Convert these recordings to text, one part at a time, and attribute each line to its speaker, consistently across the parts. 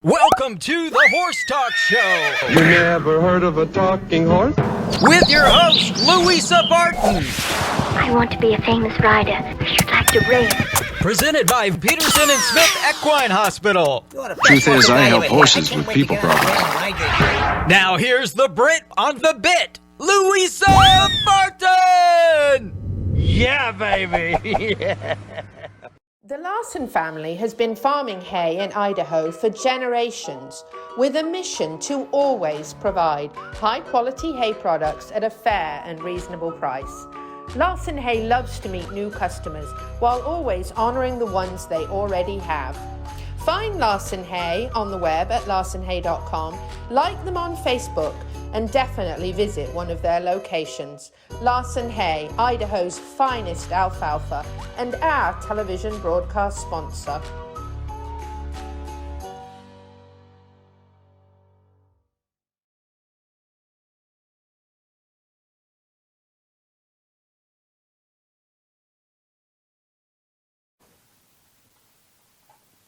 Speaker 1: Welcome to the Horse Talk Show
Speaker 2: You never heard of a talking horse?
Speaker 1: with your host, Louisa Barton.
Speaker 3: I want to be a famous rider. I should like to race.
Speaker 1: Presented by Peterson and Smith Equine Hospital.
Speaker 4: Truth is, I help horses with people problems.
Speaker 1: Now here's the Brit on the bit, Louisa Barton. Yeah, baby.
Speaker 5: The Larson family has been farming hay in Idaho for generations with a mission to always provide high-quality hay products at a fair and reasonable price. Larson Hay loves to meet new customers while always honoring the ones they already have. Find Larson Hay on the web at larsonhay.com, like them on Facebook, and definitely visit one of their locations. Larson Hay, Idaho's finest alfalfa, and our television broadcast sponsor.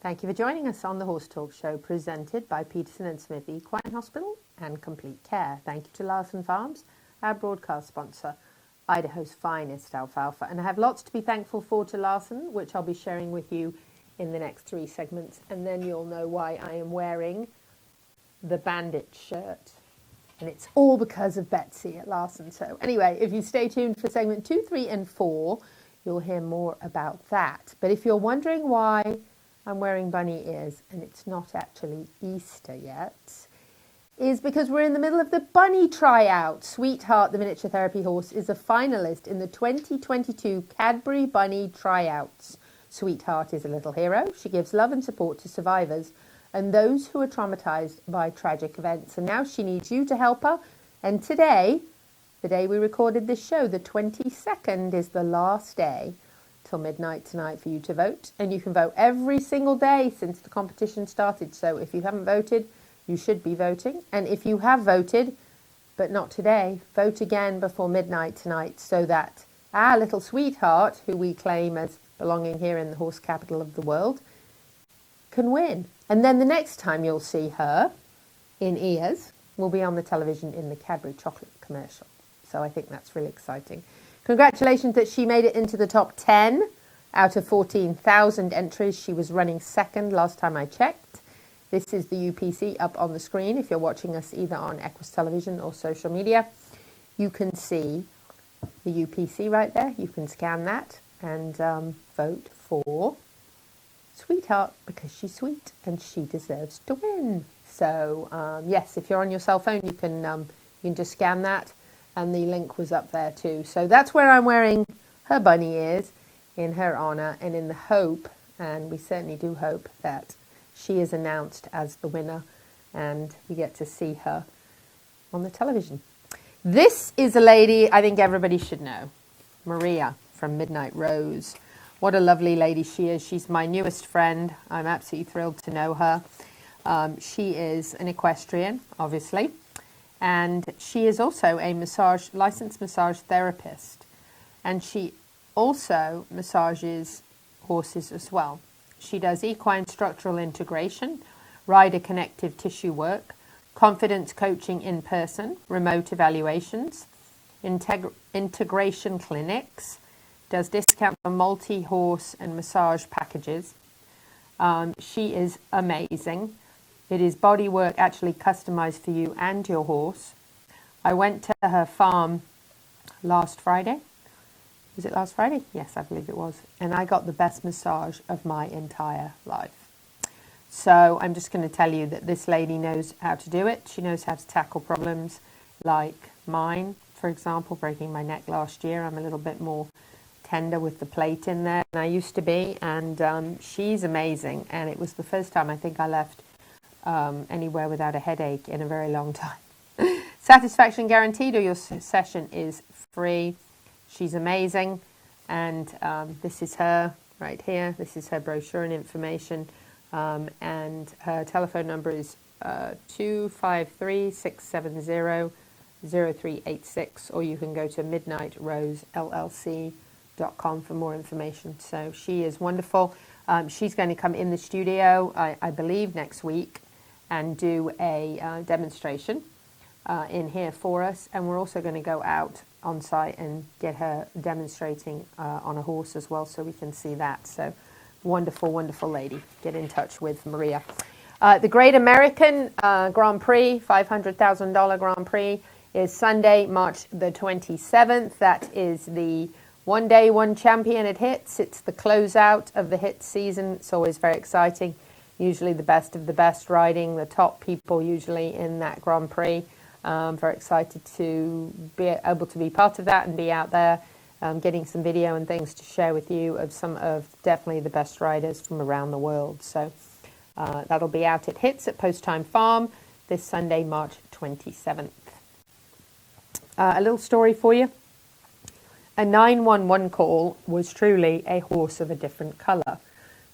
Speaker 5: Thank you for joining us on the Horse Talk Show, presented by Peterson and Smith Equine Hospital and Complete Care. Thank you to Larson Farms, our broadcast sponsor, Idaho's finest alfalfa. And I have lots to be thankful for to Larson, which I'll be sharing with you in the next 3 segments. And then you'll know why I am wearing the Bandit shirt. And it's all because of Betsy at Larson. So anyway, if you stay tuned for segment 2, 3, and 4, you'll hear more about that. But if you're wondering why I'm wearing bunny ears and it's not actually Easter yet, is because we're in the middle of the bunny tryout. Sweetheart, the miniature therapy horse, is a finalist in the 2022 Cadbury Bunny Tryouts. Sweetheart is a little hero. She gives love and support to survivors and those who are traumatized by tragic events. And now she needs you to help her. And today, the day we recorded this show, the 22nd, is the last day till midnight tonight for you to vote. And you can vote every single day since the competition started. So if you haven't voted, you should be voting. And if you have voted, but not today, vote again before midnight tonight so that our little sweetheart, who we claim as belonging here in the horse capital of the world, can win. And then the next time you'll see her in ears will be on the television in the Cadbury chocolate commercial. So I think that's really exciting. Congratulations that she made it into the top 10 out of 14,000 entries. She was running second last time I checked. This is the UPC up on the screen. If you're watching us either on Equus Television or social media, you can see the UPC right there. You can scan that and vote for Sweetheart because she's sweet and she deserves to win. So yes, if you're on your cell phone, you can just scan that. And the link was up there too. So that's where I'm wearing her bunny ears in her honor and in the hope, and we certainly do hope, that she is announced as the winner and we get to see her on the television. This is a lady I think everybody should know, Maria from Midnight Rose. What a lovely lady she is. She's my newest friend. I'm absolutely thrilled to know her. She is an equestrian, obviously. And she is also a licensed massage therapist. And she also massages horses as well. She does equine structural integration, rider connective tissue work, confidence coaching in person, remote evaluations, integration clinics, does discount for multi-horse and massage packages. She is amazing. It is body work actually customized for you and your horse. I went to her farm last Friday. Was it last Friday? Yes, I believe it was. And I got the best massage of my entire life. So I'm just going to tell you that this lady knows how to do it. She knows how to tackle problems like mine, for example, breaking my neck last year. I'm a little bit more tender with the plate in there than I used to be. And she's amazing. And it was the first time I think I left anywhere without a headache in a very long time. Satisfaction guaranteed, or your session is free. She's amazing, and this is her right here. This is her brochure and information, and her telephone number is 253-670-0386, or you can go to midnightrosellc.com for more information. So she is wonderful. She's going to come in the studio, I believe, next week and do a demonstration in here for us. And we're also going to go out on site and get her demonstrating on a horse as well, so we can see that. So wonderful, wonderful lady. Get in touch with Maria. The Great American Grand Prix, $500,000 Grand Prix, is Sunday, March the 27th. That is the one day, one champion at HITS. It's the closeout of the HITS season. It's always very exciting. Usually the best of the best riding, the top people usually in that Grand Prix. Very excited to be able to be part of that and be out there getting some video and things to share with you of some of definitely the best riders from around the world. So that'll be out at HITS at Post Time Farm this Sunday, March 27th. A little story for you. A 911 call was truly a horse of a different colour.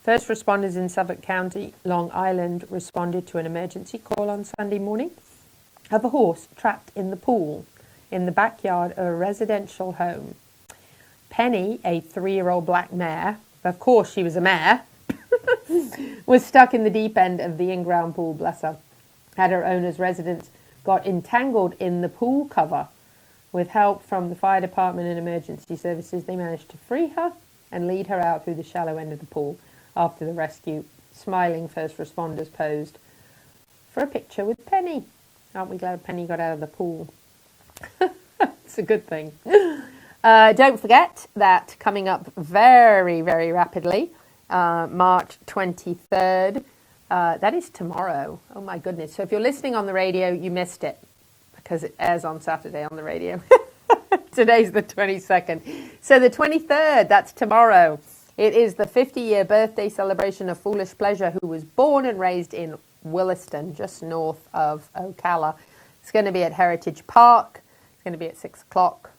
Speaker 5: First responders in Suffolk County, Long Island, responded to an emergency call on Sunday morning of a horse trapped in the pool in the backyard of a residential home. Penny, a 3-year-old black mare, of course she was a mare, was stuck in the deep end of the in-ground pool, bless her. Had her owner's residence got entangled in the pool cover. With help from the fire department and emergency services, they managed to free her and lead her out through the shallow end of the pool. After the rescue, smiling first responders posed for a picture with Penny. Aren't we glad Penny got out of the pool? It's a good thing. Don't forget that coming up very, very rapidly, March 23rd, that is tomorrow. Oh my goodness. So if you're listening on the radio, you missed it, because it airs on Saturday on the radio. Today's the 22nd. So the 23rd, that's tomorrow. It is the 50-year birthday celebration of Foolish Pleasure, who was born and raised in Williston, just north of Ocala. It's going to be at Heritage Park. It's going to be at 6 o'clock.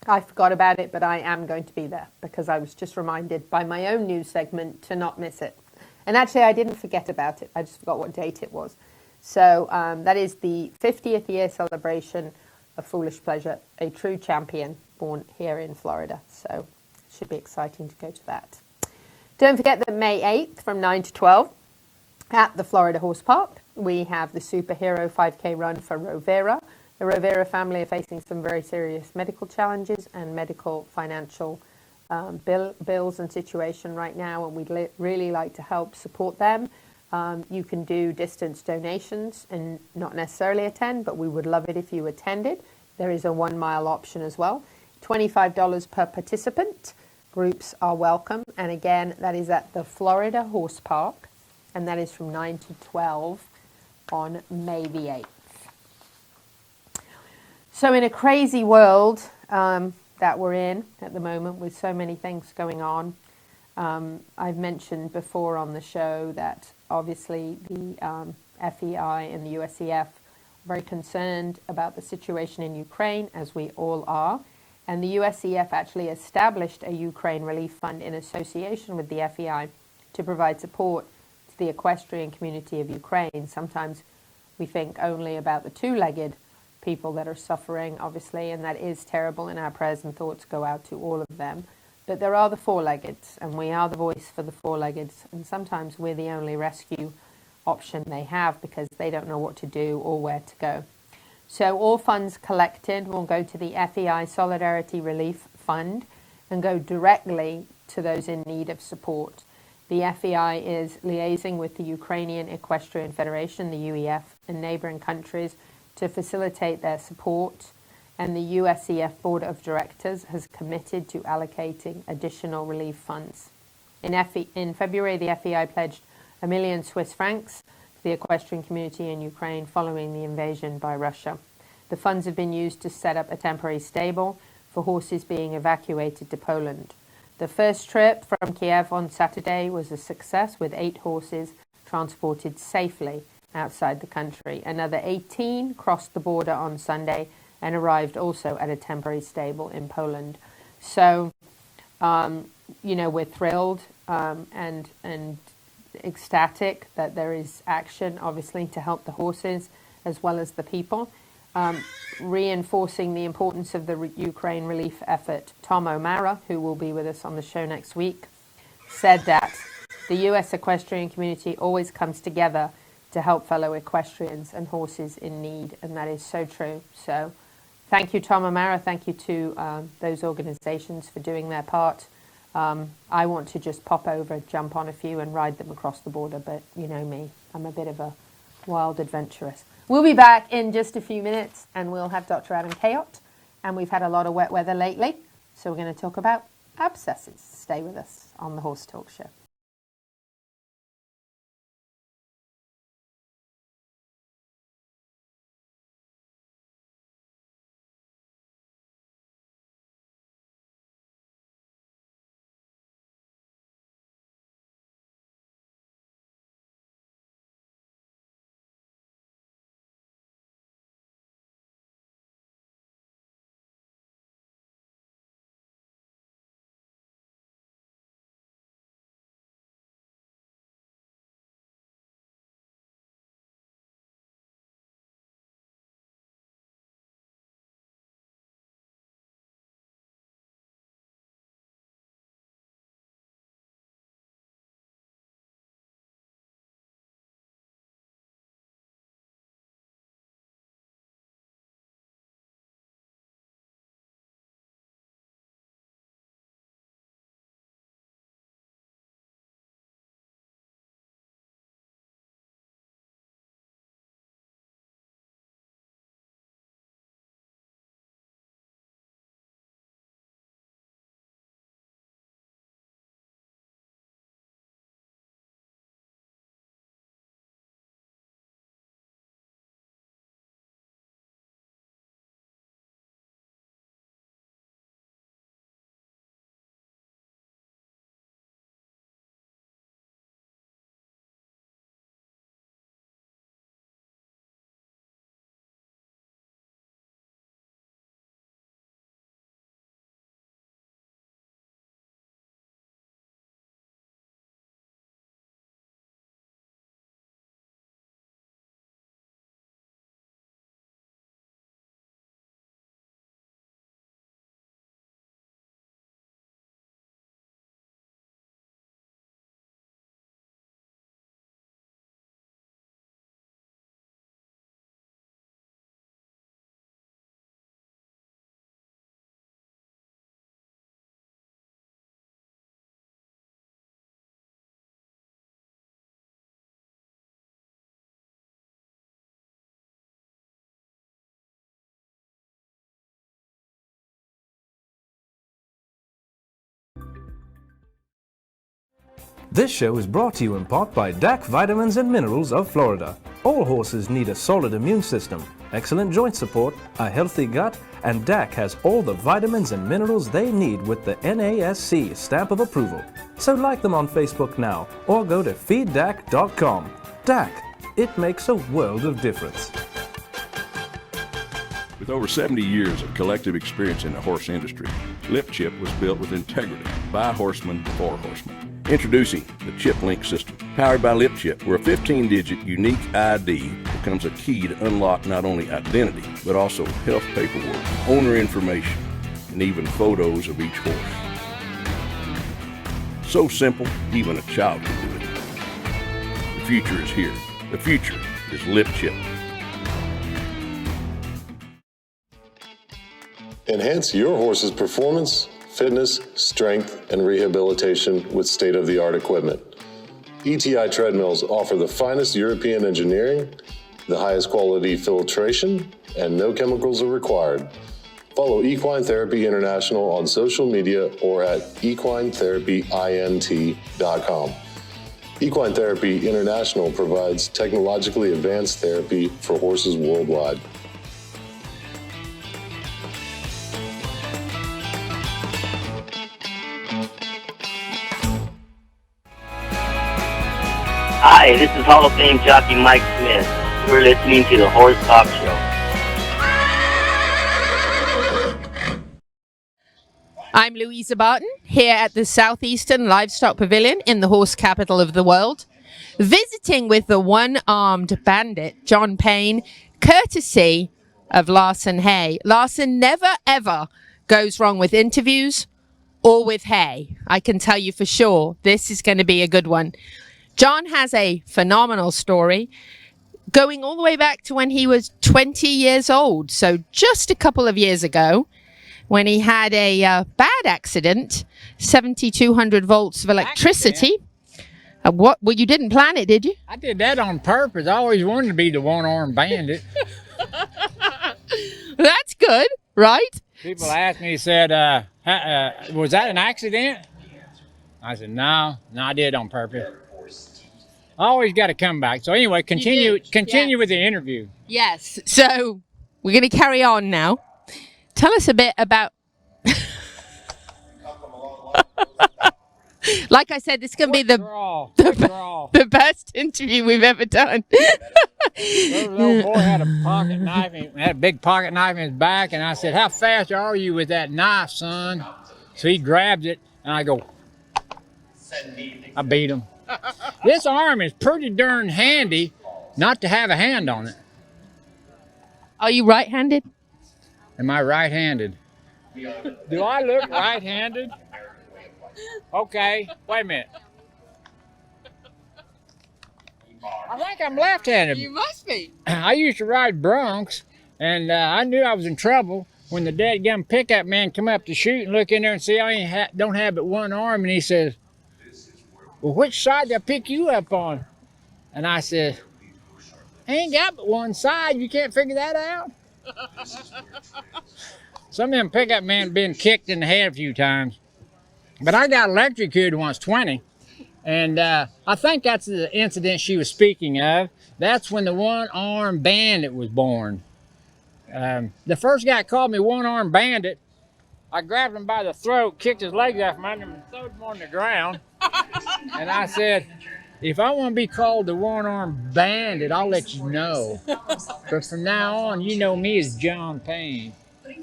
Speaker 5: I forgot about it, but I am going to be there because I was just reminded by my own news segment to not miss it. And actually, I didn't forget about it. I just forgot what date it was. So that is the 50th year celebration of Foolish Pleasure, a true champion born here in Florida. So it should be exciting to go to that. Don't forget that May 8th from 9 to 12 at the Florida Horse Park, we have the Superhero 5K run for Rivera. The Rivera family are facing some very serious medical challenges and medical financial bills and situation right now, and we'd really like to help support them. You can do distance donations and not necessarily attend, but we would love it if you attended. There is a 1 mile option as well. $25 per participant. Groups are welcome. And again, that is at the Florida Horse Park, and that is from 9 to 12 on May the 8th. So in a crazy world that we're in at the moment with so many things going on, I've mentioned before on the show that obviously the FEI and the USEF are very concerned about the situation in Ukraine, as we all are. And the USEF actually established a Ukraine Relief Fund in association with the FEI to provide support to the equestrian community of Ukraine. Sometimes we think only about the two-legged people that are suffering, obviously, and that is terrible, and our prayers and thoughts go out to all of them. But there are the four-leggeds, and we are the voice for the four-leggeds, and sometimes we're the only rescue option they have because they don't know what to do or where to go. So all funds collected will go to the FEI Solidarity Relief Fund and go directly to those in need of support. The FEI is liaising with the Ukrainian Equestrian Federation, the UEF, and neighboring countries to facilitate their support, and the USEF Board of Directors has committed to allocating additional relief funds. In February, the FEI pledged £1 million Swiss francs to the equestrian community in Ukraine following the invasion by Russia. The funds have been used to set up a temporary stable for horses being evacuated to Poland. The first trip from Kiev on Saturday was a success, with 8 horses transported safely outside the country. Another 18 crossed the border on Sunday and arrived also at a temporary stable in Poland. So, we're thrilled and ecstatic that there is action, obviously, to help the horses as well as the people. Reinforcing the importance of the Ukraine relief effort, Tom O'Mara, who will be with us on the show next week, said that the U.S. equestrian community always comes together to to help fellow equestrians and horses in need, and that is so true. So thank you, Tom O'Mara. Thank you to those organizations for doing their part. I want to just pop over, jump on a few and ride them across the border, but you know me, I'm a bit of a wild adventurous. We'll be back in just a few minutes, and we'll have Dr. Adam Cayot, and we've had a lot of wet weather lately, so we're going to talk about abscesses. Stay with us on the Horse Talk Show.
Speaker 6: This show is brought to you in part by DAC Vitamins and Minerals of Florida. All horses need a solid immune system, excellent joint support, a healthy gut, and DAC has all the vitamins and minerals they need with the NASC stamp of approval. So like them on Facebook now, or go to feeddac.com. DAC, it makes a world of difference.
Speaker 7: With over 70 years of collective experience in the horse industry, Lip Chip was built with integrity by horsemen for horsemen. Introducing the Chip Link system. Powered by Lip Chip, where a 15-digit unique ID becomes a key to unlock not only identity, but also health paperwork, owner information, and even photos of each horse. So simple, even a child can do it. The future is here. The future is Lip Chip.
Speaker 8: Enhance your horse's performance, fitness, strength, and rehabilitation with state-of-the-art equipment. ETI treadmills offer the finest European engineering, the highest quality filtration, and no chemicals are required. Follow Equine Therapy International on social media or at equinetherapyint.com. Equine Therapy International provides technologically advanced therapy for horses worldwide.
Speaker 9: Hi, this is Hall of Fame jockey Mike Smith. You're listening to the Horse Talk Show.
Speaker 5: I'm Louisa Barton, here at the Southeastern Livestock Pavilion in the horse capital of the world, visiting with the one-armed bandit, John Payne, courtesy of Larson Hay. Larson never, ever goes wrong with interviews or with hay. I can tell you for sure this is going to be a good one. John has a phenomenal story, going all the way back to when he was 20 years old. So just a couple of years ago, when he had a bad accident, 7,200 volts of electricity. Well, you didn't plan it, did you?
Speaker 10: I did that on purpose. I always wanted to be the One Arm Bandit.
Speaker 5: That's good, right?
Speaker 10: People asked me, said, was that an accident? I said, no, I did it on purpose. I always got to come back. So anyway, continue with the interview.
Speaker 5: Yes. So we're going to carry on now. Tell us a bit about... Like I said, this is going to be the best interview we've ever done.
Speaker 10: The little boy had a pocket knife. He had a big pocket knife in his back, and I said, how fast are you with that knife, son? So he grabs it, and I go, I beat him. This arm is pretty darn handy not to have a hand on it.
Speaker 5: Are you right-handed?
Speaker 10: Am I right-handed? Do I look right-handed? Okay, wait a minute. I think I'm left-handed.
Speaker 5: You must be.
Speaker 10: I used to ride broncs, and I knew I was in trouble when the dadgum pickup man come up to shoot and look in there and see I don't have but one arm, and he says, well, which side did I pick you up on? And I said, I ain't got but one side. You can't figure that out? Some of them pickup men been kicked in the head a few times. But I got electrocuted once, 20. And I think that's the incident she was speaking of. That's when the One Arm Bandit was born. The first guy called me One Arm Bandit. I grabbed him by the throat, kicked his legs off from under him, and threw him on the ground. And I said, if I want to be called the One Arm Bandit, I'll let you know. But from now on, you know me as John Payne.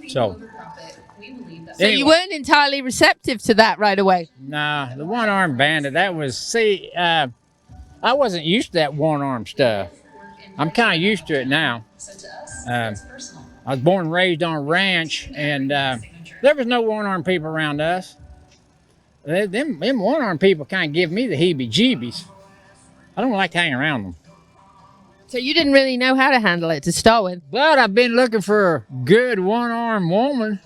Speaker 10: So
Speaker 5: anyway. You weren't entirely receptive to that right away?
Speaker 10: Nah, the One Arm Bandit, that was, I wasn't used to that one arm stuff. I'm kind of used to it now. I was born and raised on a ranch, and there was no one-arm people around us. Them one-arm people kind of give me the heebie-jeebies. I don't like hanging around them.
Speaker 5: So you didn't really know how to handle it to start with?
Speaker 10: But I've been looking for a good one-arm woman.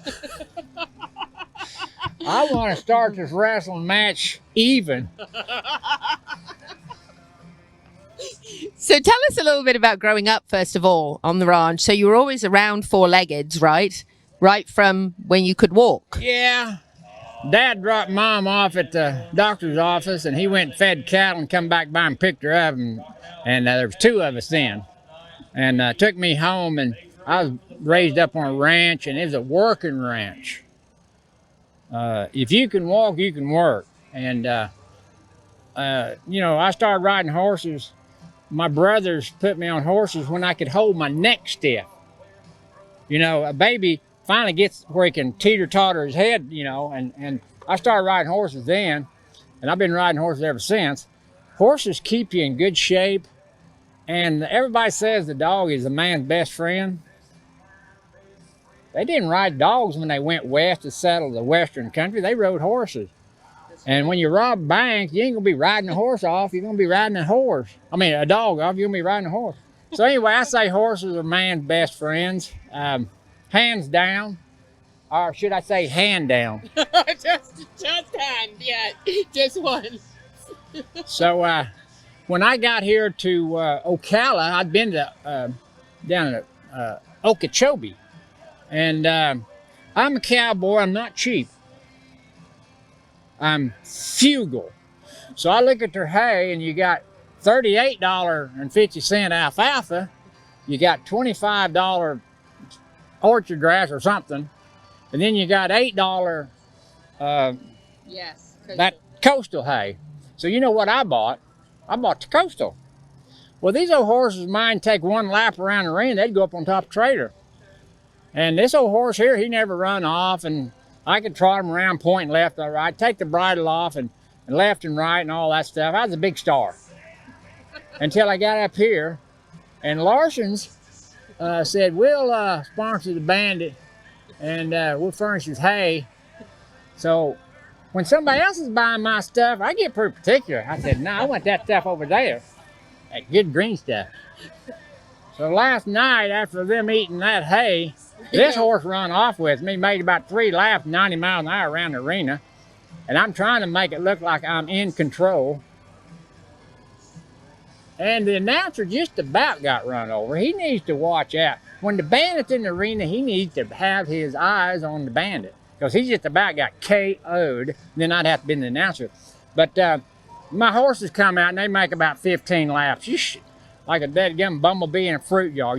Speaker 10: I want to start this wrestling match even.
Speaker 5: So tell us a little bit about growing up, first of all, on the ranch. So you were always around four-leggeds, right? Right from when you could walk.
Speaker 10: Yeah. Dad dropped Mom off at the doctor's office, and he went and fed cattle and come back by and picked her up. And there was two of us then. And took me home, and I was raised up on a ranch, and it was a working ranch. If you can walk, you can work. And, you know, I started riding horses. My brothers put me on horses when I could hold my neck stiff. You know, a baby finally gets where he can teeter-totter his head, you know, and I started riding horses then, and I've been riding horses ever since. Horses keep you in good shape, and everybody says the dog is a man's best friend. They didn't ride dogs when they went west to settle the western country. They rode horses. And when you rob banks, you ain't gonna be riding a horse off, you're gonna be riding a dog off, you're gonna be riding a horse. So anyway, I say horses are man's best friends. Hands down, or should I say hand down?
Speaker 5: just hand, yeah, just one.
Speaker 10: So when I got here to Ocala, I'd been to down at Okeechobee, and I'm a cowboy. I'm not cheap. I'm frugal. So I look at their hay, and you got $38.50 alfalfa, you got $25 orchard grass or something, and then you got $8 that coastal hay. So you know what I bought? I bought the coastal. Well, these old horses of mine take one lap around the ring, they'd go up on top of the trailer. And this old horse here, he never run off, and I could trot him around pointing left or right, take the bridle off and left and right and all that stuff. I was a big star until I got up here, and Larson's said, we'll sponsor the Bandit, and we'll furnish his hay. So when somebody else is buying my stuff, I get pretty particular. I said, no, I want that stuff over there, that good green stuff. So last night, after them eating that hay, this horse run off with me, made about 3 laps, 90 miles an hour around the arena. And I'm trying to make it look like I'm in control. And the announcer just about got run over. He needs to watch out. When the bandit's in the arena, he needs to have his eyes on the bandit, because he just about got KO'd. Then I'd have to be the announcer. But my horses come out and they make about 15 laps. Like a dead-gum bumblebee in a fruit jar.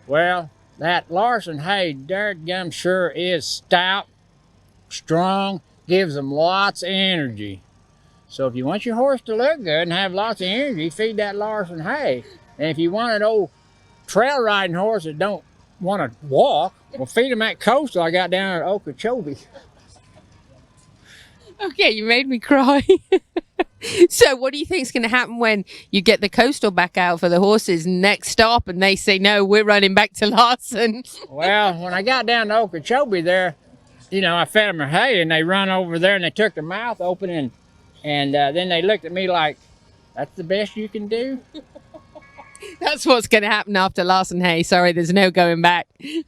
Speaker 10: Well, that Larson hay, dead-gum sure is stout, strong, gives them lots of energy. So if you want your horse to look good and have lots of energy, feed that Larson hay. And if you want an old trail riding horse that don't want to walk, well, feed him that Coastal I got down at Okeechobee.
Speaker 5: Okay, you made me cry. So what do you think is going to happen when you get the Coastal back out for the horses next stop and they say, no, we're running back to Larson?
Speaker 10: Well, when I got down to Okeechobee there, I fed them their hay and they run over there and they took their mouth open and then they looked at me like, that's the best you can do?
Speaker 5: That's what's going to happen after Larson hay. Sorry, there's no going back.
Speaker 10: Yeah,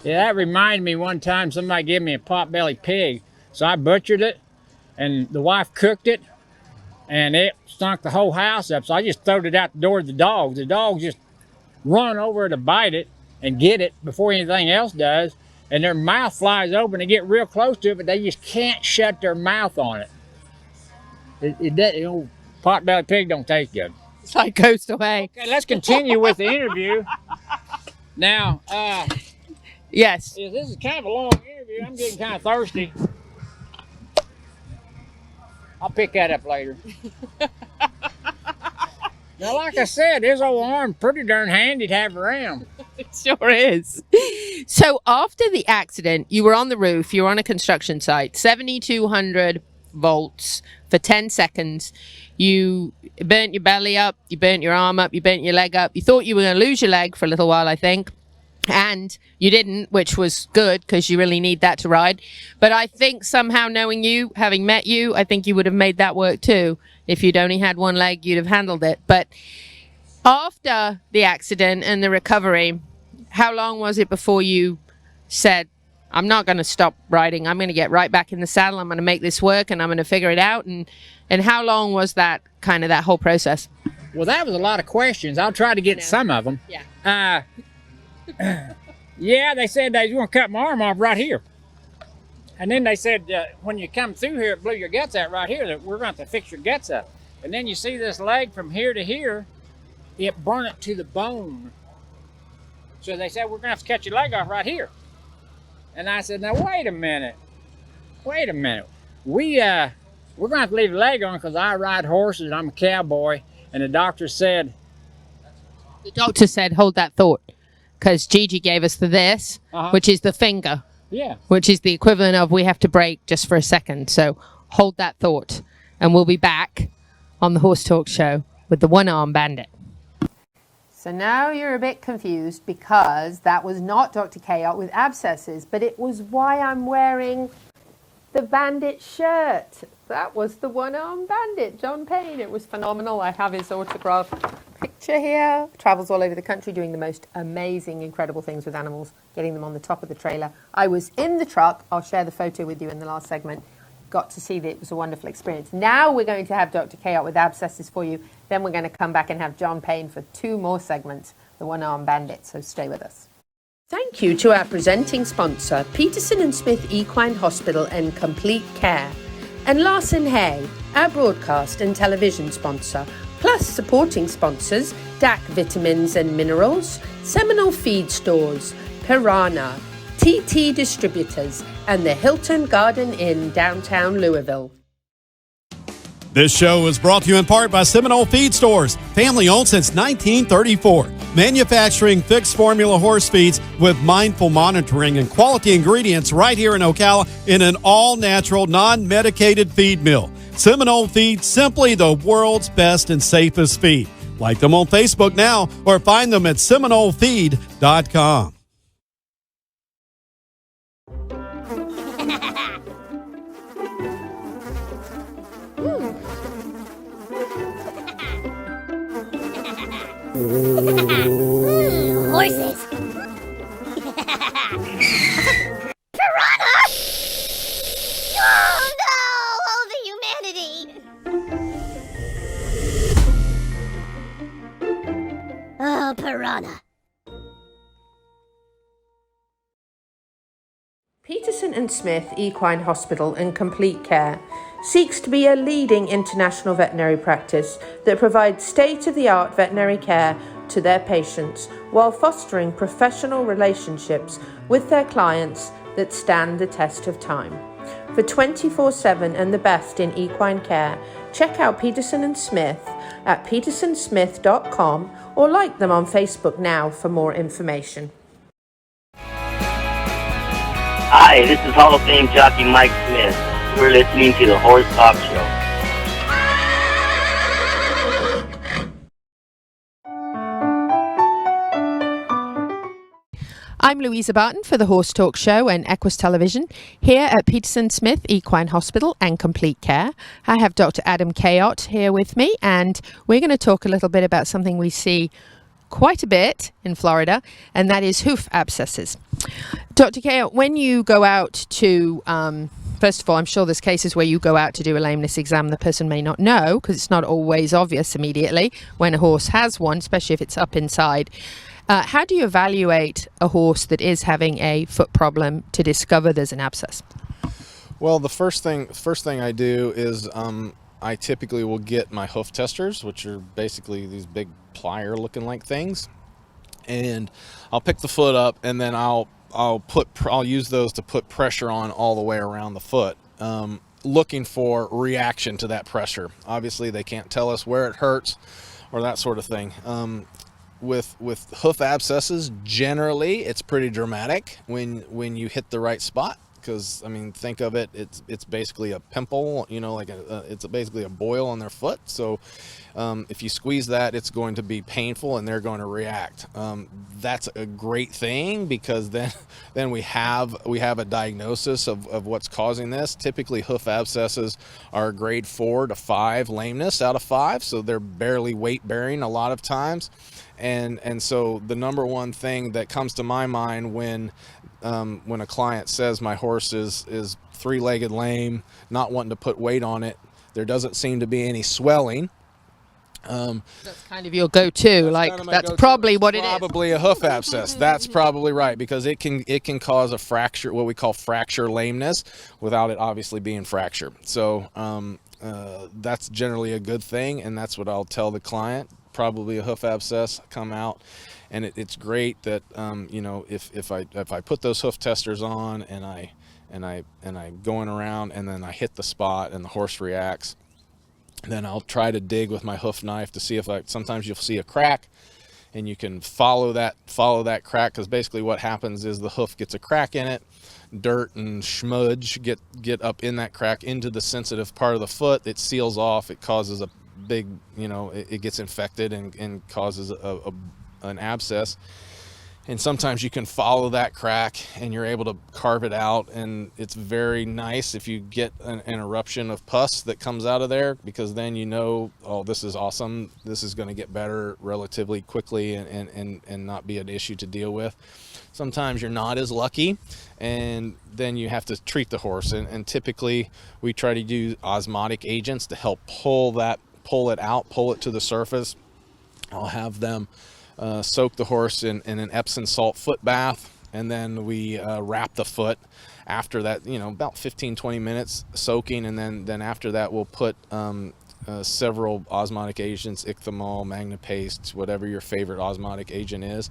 Speaker 10: that reminded me one time somebody gave me a pot-bellied pig. So I butchered it and the wife cooked it and it stunk the whole house up. So I just throwed it out the door to the dogs. The dogs just run over to bite it and get it before anything else does. And their mouth flies open. They get real close to it, but they just can't shut their mouth on it. Pot-bellied pig don't taste good.
Speaker 5: It's like Coastal hay.
Speaker 10: Okay, let's continue with the interview. Now,
Speaker 5: yes.
Speaker 10: This is kind of a long interview. I'm getting kind of thirsty. I'll pick that up later. Now, like I said, this old arm's pretty darn handy to have around.
Speaker 5: It sure is. So after the accident, you were on the roof, you were on a construction site, 7,200 volts for 10 seconds. You burnt your belly up, you burnt your arm up, you burnt your leg up. You thought you were going to lose your leg for a little while, I think. And you didn't, which was good because you really need that to ride. But I think somehow knowing you, having met you, I think you would have made that work too. If you'd only had one leg, you'd have handled it. But after the accident and the recovery, how long was it before you said, I'm not going to stop riding. I'm going to get right back in the saddle. I'm going to make this work and I'm going to figure it out. And how long was that kind of that whole process?
Speaker 10: Well, that was a lot of questions. I'll try to get some of them.
Speaker 5: Yeah.
Speaker 10: Yeah, they said they was going to cut my arm off right here. And then they said, when you come through here, it blew your guts out right here, that we're going to have to fix your guts up. And then you see this leg from here to here, it burned it to the bone. So they said, we're going to have to cut your leg off right here. And I said, now, wait a minute. We're going to have to leave the leg on because I ride horses and I'm a cowboy. And the doctor said,
Speaker 5: hold that thought. Because Gigi gave us this, which is the finger.
Speaker 10: Yeah.
Speaker 5: Which is the equivalent of we have to break just for a second. So hold that thought. And we'll be back on the Horse Talk Show with the One Arm Bandit. So now you're a bit confused because that was not Dr. Cayot with abscesses, but it was why I'm wearing the bandit shirt. That was the One Arm Bandit, John Payne. It was phenomenal. I have his autograph picture here. Travels all over the country doing the most amazing, incredible things with animals, getting them on the top of the trailer. I was in the truck. I'll share the photo with you in the last segment. Got to see that it was a wonderful experience. Now we're going to have Dr. Cayot with abscesses for you. Then we're going to come back and have John Payne for 2 more segments, the One Arm Bandit. So stay with us. Thank you to our presenting sponsor, Peterson and Smith Equine Hospital and Complete Care, and Larson Hay, our broadcast and television sponsor, plus supporting sponsors, DAC Vitamins and Minerals, Seminole Feed Stores, Piranha, TT Distributors, and the Hilton Garden Inn, downtown Louisville.
Speaker 11: This show is brought to you in part by Seminole Feed Stores, family owned since 1934. Manufacturing fixed formula horse feeds with mindful monitoring and quality ingredients right here in Ocala in an all-natural, non-medicated feed mill. Seminole Feed, simply the world's best and safest feed. Like them on Facebook now or find them at SeminoleFeed.com.
Speaker 3: Horses. Piranha! Oh no! Oh, the humanity! Oh, piranha.
Speaker 5: Peterson and Smith Equine Hospital and Complete Care seeks to be a leading international veterinary practice that provides state-of-the-art veterinary care to their patients while fostering professional relationships with their clients that stand the test of time. For 24/7 and the best in equine care, check out Peterson and Smith at petersonsmith.com or like them on Facebook now for more information.
Speaker 9: Hi, this is Hall of Fame jockey Mike Smith. You're listening to the Horse Talk Show.
Speaker 5: I'm Louisa Barton for the Horse Talk Show and Equus Television here at Peterson Smith Equine Hospital and Complete Care. I have Dr. Adam Cayot here with me, and we're going to talk a little bit about something we see quite a bit in Florida, and that is hoof abscesses. Dr. Cayot, when you go out to, first of all, I'm sure there's cases where you go out to do a lameness exam the person may not know, because it's not always obvious immediately when a horse has one, especially if it's up inside. How do you evaluate a horse that is having a foot problem to discover there's an abscess?
Speaker 12: Well, the first thing I do is I typically will get my hoof testers, which are basically these big plier looking like things, and I'll pick the foot up, and then I'll use those to put pressure on all the way around the foot, looking for reaction to that pressure. Obviously, they can't tell us where it hurts or that sort of thing. With hoof abscesses, generally it's pretty dramatic when you hit the right spot, because I mean, think of it, it's basically a pimple, you know, like it's basically a boil on their foot. So if you squeeze that, it's going to be painful and they're going to react. That's a great thing, because then we have a diagnosis of what's causing this. Typically hoof abscesses are grade 4 to 5 lameness out of 5, so they're barely weight bearing a lot of times. And so the number one thing that comes to my mind when a client says my horse is 3-legged lame, not wanting to put weight on it, there doesn't seem to be any swelling.
Speaker 5: That's kind of your go-to, like that's probably what it is.
Speaker 12: Probably a hoof abscess. That's probably right, because it can cause a fracture, what we call fracture lameness, without it obviously being fracture. So that's generally a good thing, and that's what I'll tell the client. Probably a hoof abscess, come out, and it's great that you know, if I put those hoof testers on and I going around and then I hit the spot and the horse reacts, then I'll try to dig with my hoof knife to see if sometimes you'll see a crack, and you can follow that crack, because basically what happens is the hoof gets a crack in it, dirt and schmudge get up in that crack into the sensitive part of the foot. It seals off, it causes a big, you know, it gets infected and causes an abscess. And sometimes you can follow that crack and you're able to carve it out, and it's very nice if you get an eruption of pus that comes out of there, because then you know, oh, this is awesome, this is going to get better relatively quickly and not be an issue to deal with. Sometimes you're not as lucky, and then you have to treat the horse, and typically we try to use osmotic agents to help pull it out, pull it to the surface. I'll have them soak the horse in an Epsom salt foot bath, and then we wrap the foot after that, you know, about 15-20 minutes soaking, and then after that we'll put several osmotic agents, ichthymol, magnepaste, whatever your favorite osmotic agent is,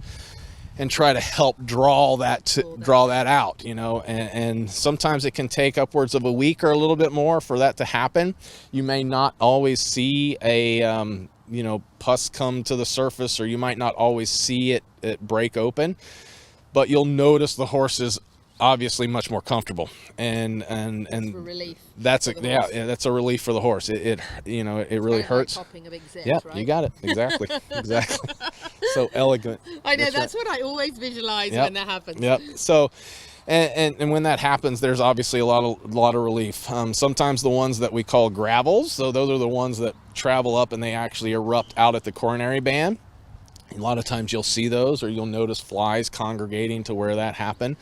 Speaker 12: and try to help draw that out, you know, and sometimes it can take upwards of a week or a little bit more for that to happen. You may not always see a you know, pus come to the surface, or you might not always see it break open, but you'll notice the horse is obviously much more comfortable, and that's a relief. That's a relief for the horse. It you know, it really hurts.
Speaker 5: Like popping a big zit,
Speaker 12: yeah,
Speaker 5: right?
Speaker 12: You got it exactly. Exactly. So elegant.
Speaker 5: I know,
Speaker 12: that's
Speaker 5: what I always visualize when that happens.
Speaker 12: Yep. So. And when that happens, there's obviously a lot of relief. Sometimes the ones that we call gravels, so those are the ones that travel up and they actually erupt out at the coronary band. A lot of times you'll see those, or you'll notice flies congregating to where that happened,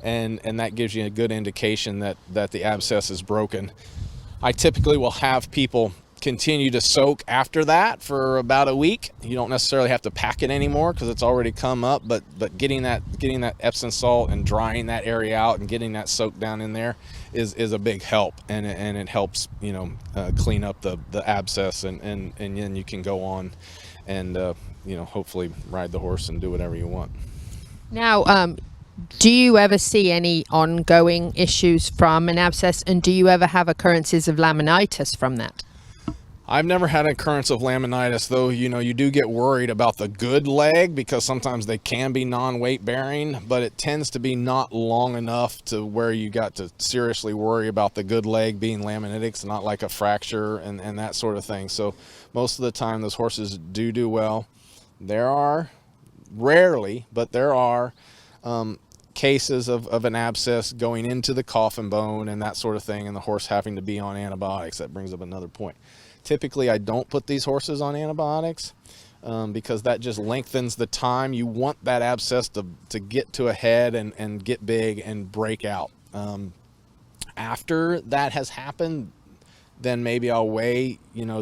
Speaker 12: and that gives you a good indication that the abscess is broken. I typically will have people continue to soak after that for about a week. You don't necessarily have to pack it anymore because it's already come up, but getting that Epsom salt and drying that area out and getting that soak down in there is a big help, and it helps clean up the abscess, and then you can go on and hopefully ride the horse and do whatever you want.
Speaker 5: Now, do you ever see any ongoing issues from an abscess, and do you ever have occurrences of laminitis from that?
Speaker 12: I've never had an occurrence of laminitis, though. You do get worried about the good leg because sometimes they can be non-weight bearing, but it tends to be not long enough to where you got to seriously worry about the good leg being laminitic. It's not like a fracture and that sort of thing. So most of the time those horses do well. There are, rarely, but there are cases of an abscess going into the coffin bone and that sort of thing, and the horse having to be on antibiotics. That brings up another point. Typically, I don't put these horses on antibiotics because that just lengthens the time. You want that abscess to get to a head and get big and break out. After that has happened, then maybe I'll weigh,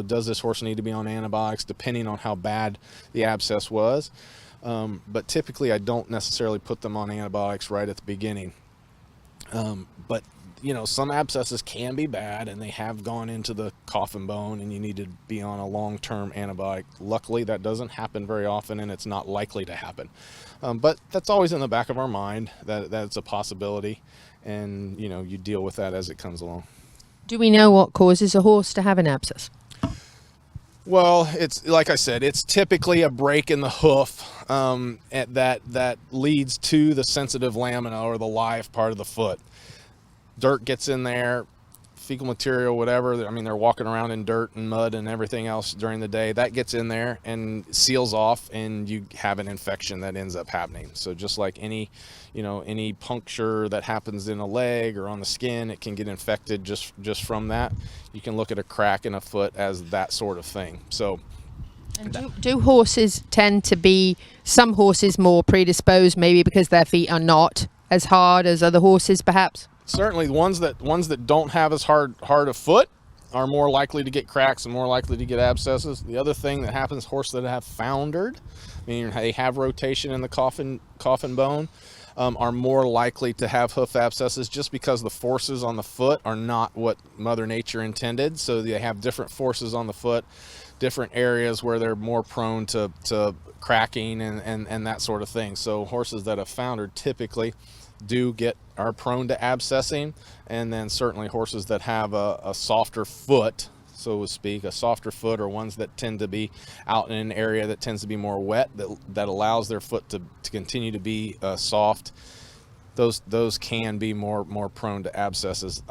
Speaker 12: does this horse need to be on antibiotics, depending on how bad the abscess was. But typically, I don't necessarily put them on antibiotics right at the beginning. But some abscesses can be bad and they have gone into the coffin bone and you need to be on a long-term antibiotic. Luckily, that doesn't happen very often and it's not likely to happen. But that's always in the back of our mind that it's a possibility, and you deal with that as it comes along.
Speaker 5: Do we know what causes a horse to have an abscess?
Speaker 12: Well, it's like I said, it's typically a break in the hoof that leads to the sensitive lamina or the live part of the foot. Dirt gets in there, fecal material, whatever. I mean, they're walking around in dirt and mud and everything else during the day. That gets in there and seals off, and you have an infection that ends up happening. So just like any puncture that happens in a leg or on the skin, it can get infected just from that. You can look at a crack in a foot as that sort of thing. So.
Speaker 5: And do horses tend to be, some horses more predisposed, maybe because their feet are not as hard as other horses, perhaps?
Speaker 12: Certainly, the ones that don't have as hard a foot are more likely to get cracks and more likely to get abscesses. The other thing that happens, horses that have foundered, meaning they have rotation in the coffin bone, are more likely to have hoof abscesses just because the forces on the foot are not what Mother Nature intended. So they have different forces on the foot, different areas where they're more prone to cracking and that sort of thing. So horses that have foundered typically are prone to abscessing, and then certainly horses that have a softer foot, so to speak, a softer foot, or ones that tend to be out in an area that tends to be more wet, that allows their foot to continue to be soft. Those can be more prone to abscesses.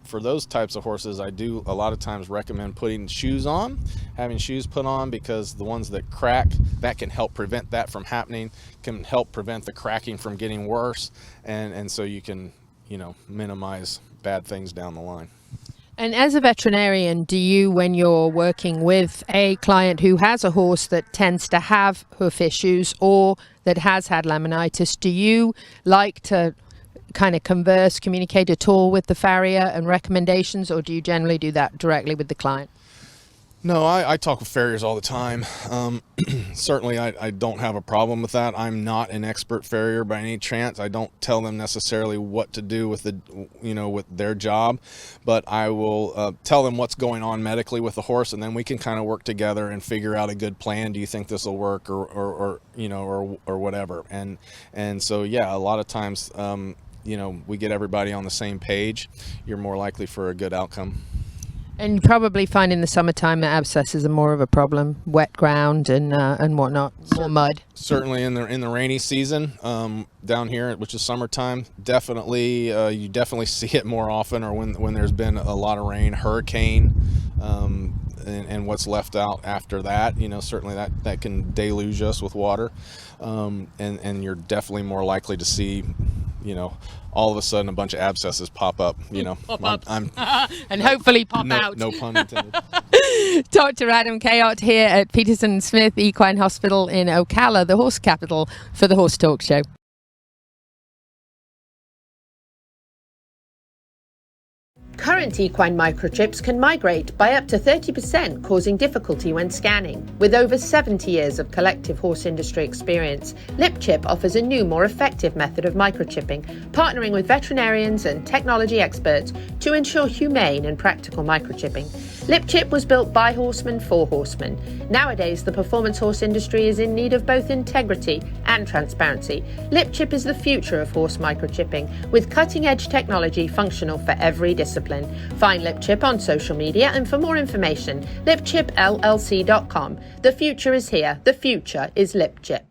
Speaker 12: For those types of horses, I do a lot of times recommend putting shoes on, having shoes put on, because the ones that crack, that can help prevent that from happening, can help prevent the cracking from getting worse, and so you can, minimize bad things down the line.
Speaker 5: And as a veterinarian, do you, when you're working with a client who has a horse that tends to have hoof issues or that has had laminitis, do you like to kind of communicate at all with the farrier and recommendations, or do you generally do that directly with the client?
Speaker 12: No, I talk with farriers all the time. Certainly, I don't have a problem with that. I'm not an expert farrier by any chance. I don't tell them necessarily what to do with with their job, but I will tell them what's going on medically with the horse, and then we can kind of work together and figure out a good plan. Do you think this will work, or whatever? And so yeah, a lot of times, we get everybody on the same page. You're more likely for a good outcome.
Speaker 5: And you probably find in the summertime that abscesses are more of a problem, wet ground and whatnot, more mud.
Speaker 12: Certainly in the rainy season down here, which is summertime, definitely you definitely see it more often, or when there's been a lot of rain, hurricane, and what's left out after that. Certainly that can deluge us with water, and you're definitely more likely to see all of a sudden a bunch of abscesses pop up,
Speaker 5: and hopefully pop out.
Speaker 12: No pun intended.
Speaker 5: Dr. Adam Cayot here at Peterson Smith Equine Hospital in Ocala, the horse capital, for the Horse Talk Show. Current equine microchips can migrate by up to 30%, causing difficulty when scanning. With over 70 years of collective horse industry experience, LipChip offers a new, more effective method of microchipping, partnering with veterinarians and technology experts to ensure humane and practical microchipping. LipChip was built by horsemen for horsemen. Nowadays, the performance horse industry is in need of both integrity and transparency. LipChip is the future of horse microchipping, with cutting-edge technology functional for every discipline. Find LipChip on social media, and for more information, lipchipllc.com. The future is here. The future is LipChip.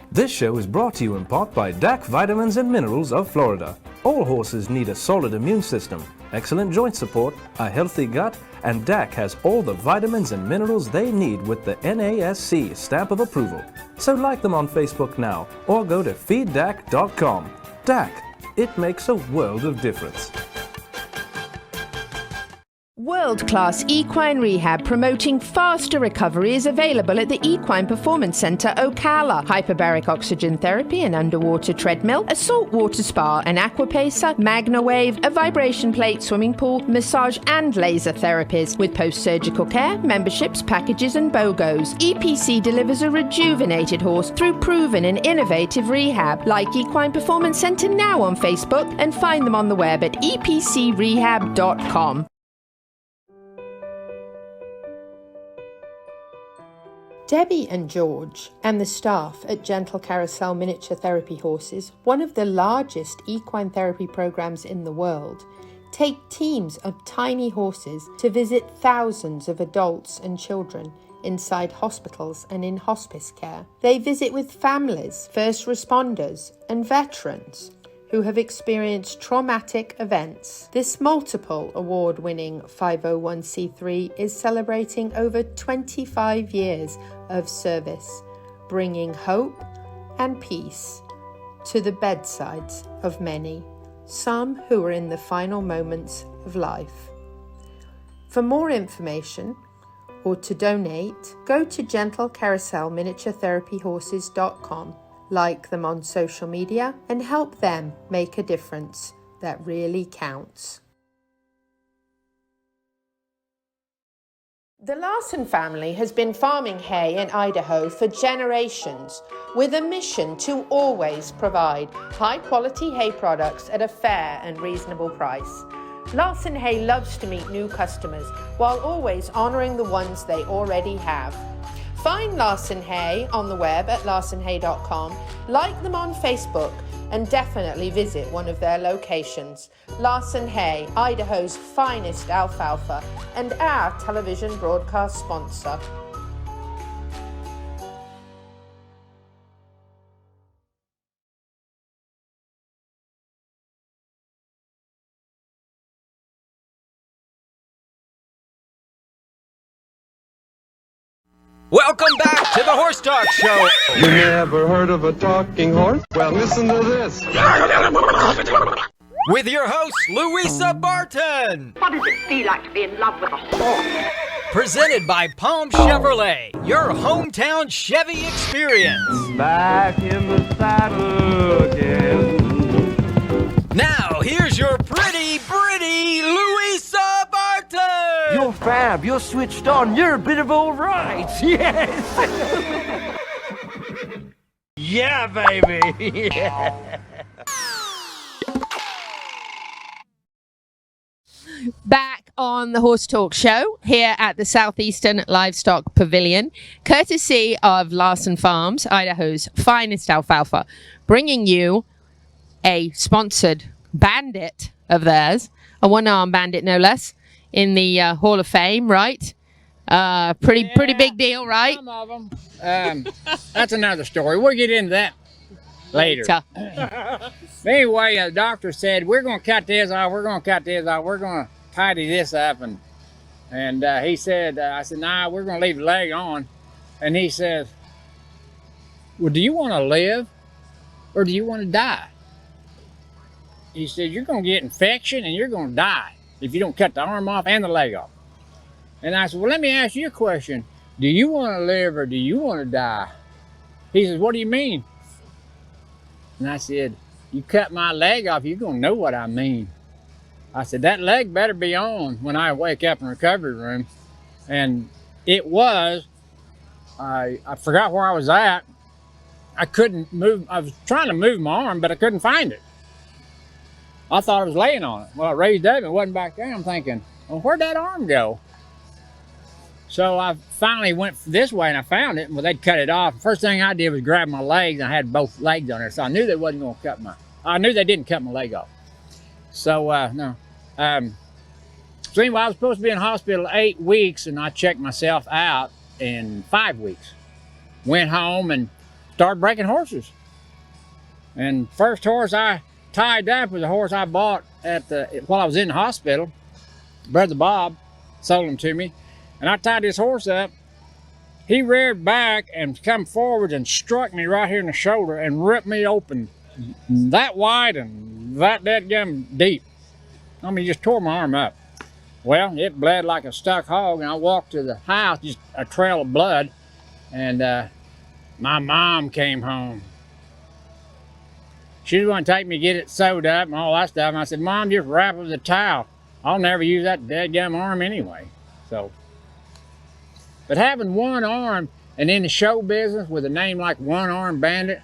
Speaker 6: This show is brought to you in part by DAC Vitamins and Minerals of Florida. All horses need a solid immune system, excellent joint support, a healthy gut, and DAC has all the vitamins and minerals they need with the NASC stamp of approval. So like them on Facebook now, or go to feeddac.com. DAC, it makes a world of difference.
Speaker 5: World-class equine rehab promoting faster recovery is available at the Equine Performance Center, Ocala. Hyperbaric oxygen therapy, an underwater treadmill, a saltwater spa, an aquapacer, MagnaWave, a vibration plate, swimming pool, massage and laser therapies. With post-surgical care, memberships, packages and BOGOs, EPC delivers a rejuvenated horse through proven and innovative rehab. Like Equine Performance Center now on Facebook and find them on the web at epcrehab.com. Debbie and George and the staff at Gentle Carousel Miniature Therapy Horses, one of the largest equine therapy programs in the world, take teams of tiny horses to visit thousands of adults and children inside hospitals and in hospice care. They visit with families, first responders, and veterans who have experienced traumatic events. This multiple award-winning 501c3 is celebrating over 25 years of service, bringing hope and peace to the bedsides of many, some who are in the final moments of life. For more information or to donate, go to gentlecarouselminiaturetherapyhorses.com. Like them on social media and help them make a difference that really counts. The Larson family has been farming hay in Idaho for generations with a mission to always provide high-quality hay products at a fair and reasonable price. Larson Hay loves to meet new customers while always honoring the ones they already have. Find Larson Hay on the web at larsonhay.com, like them on Facebook, and definitely visit one of their locations. Larson Hay, Idaho's finest alfalfa, and our television broadcast sponsor.
Speaker 1: Welcome back to the Horse Talk Show.
Speaker 2: You never heard of a talking horse? Well, listen to this.
Speaker 1: With your host, Louisa Barton.
Speaker 3: What does it feel like to be in love with a horse?
Speaker 1: Presented by Palm Chevrolet, your hometown Chevy experience.
Speaker 2: Back in the saddle again.
Speaker 1: Now, here's your pretty Louisa Barton.
Speaker 13: You're fab. You're switched on. You're a bit of all right. Yes. Yeah, baby. Yeah.
Speaker 5: Back on the Horse Talk Show here at the Southeastern Livestock Pavilion, courtesy of Larson Farms, Idaho's finest alfalfa, bringing you a sponsored bandit of theirs, a One Arm Bandit no less, in the Hall of Fame, right? Pretty big deal, right?
Speaker 10: Some of them. That's another story. We'll get into that later. Anyway, the doctor said, we're going to cut this off, we're going to tidy this up. And he said, I said, nah, we're going to leave the leg on. And he says, well, do you want to live? or do you want to die? He said, you're going to get infection and you're going to die if you don't cut the arm off and the leg off. And I said, well, let me ask you a question. Do you want to live or do you want to die? He says, what do you mean? And I said, you cut my leg off, you're going to know what I mean. I said, that leg better be on when I wake up in the recovery room. And it was. I forgot where I was at. I couldn't move. I was trying to move my arm, but I couldn't find it. I thought I was laying on it. Well, I raised up and it wasn't back there. I'm thinking, well, where'd that arm go? So I finally went this way and I found it. Well, they'd cut it off. First thing I did was grab my legs. And I had both legs on there, so I knew they wasn't going to cut my. I knew they didn't cut my leg off. So no. So anyway, I was supposed to be in hospital 8 weeks, and I checked myself out in 5 weeks. Went home and started breaking horses. And first horse I tied up was a horse I bought while I was in the hospital. Brother Bob sold him to me. And I tied this horse up. He reared back and come forward and struck me right here in the shoulder and ripped me open that wide and that dadgum deep. I mean, just tore my arm up. Well, it bled like a stuck hog, and I walked to the house, just a trail of blood, and my mom came home. She was going to take me to get it sewed up and all that stuff, and I said, Mom, just wrap it with a towel. I'll never use that dadgum arm anyway. So, but having one arm and in the show business with a name like One Arm Bandit,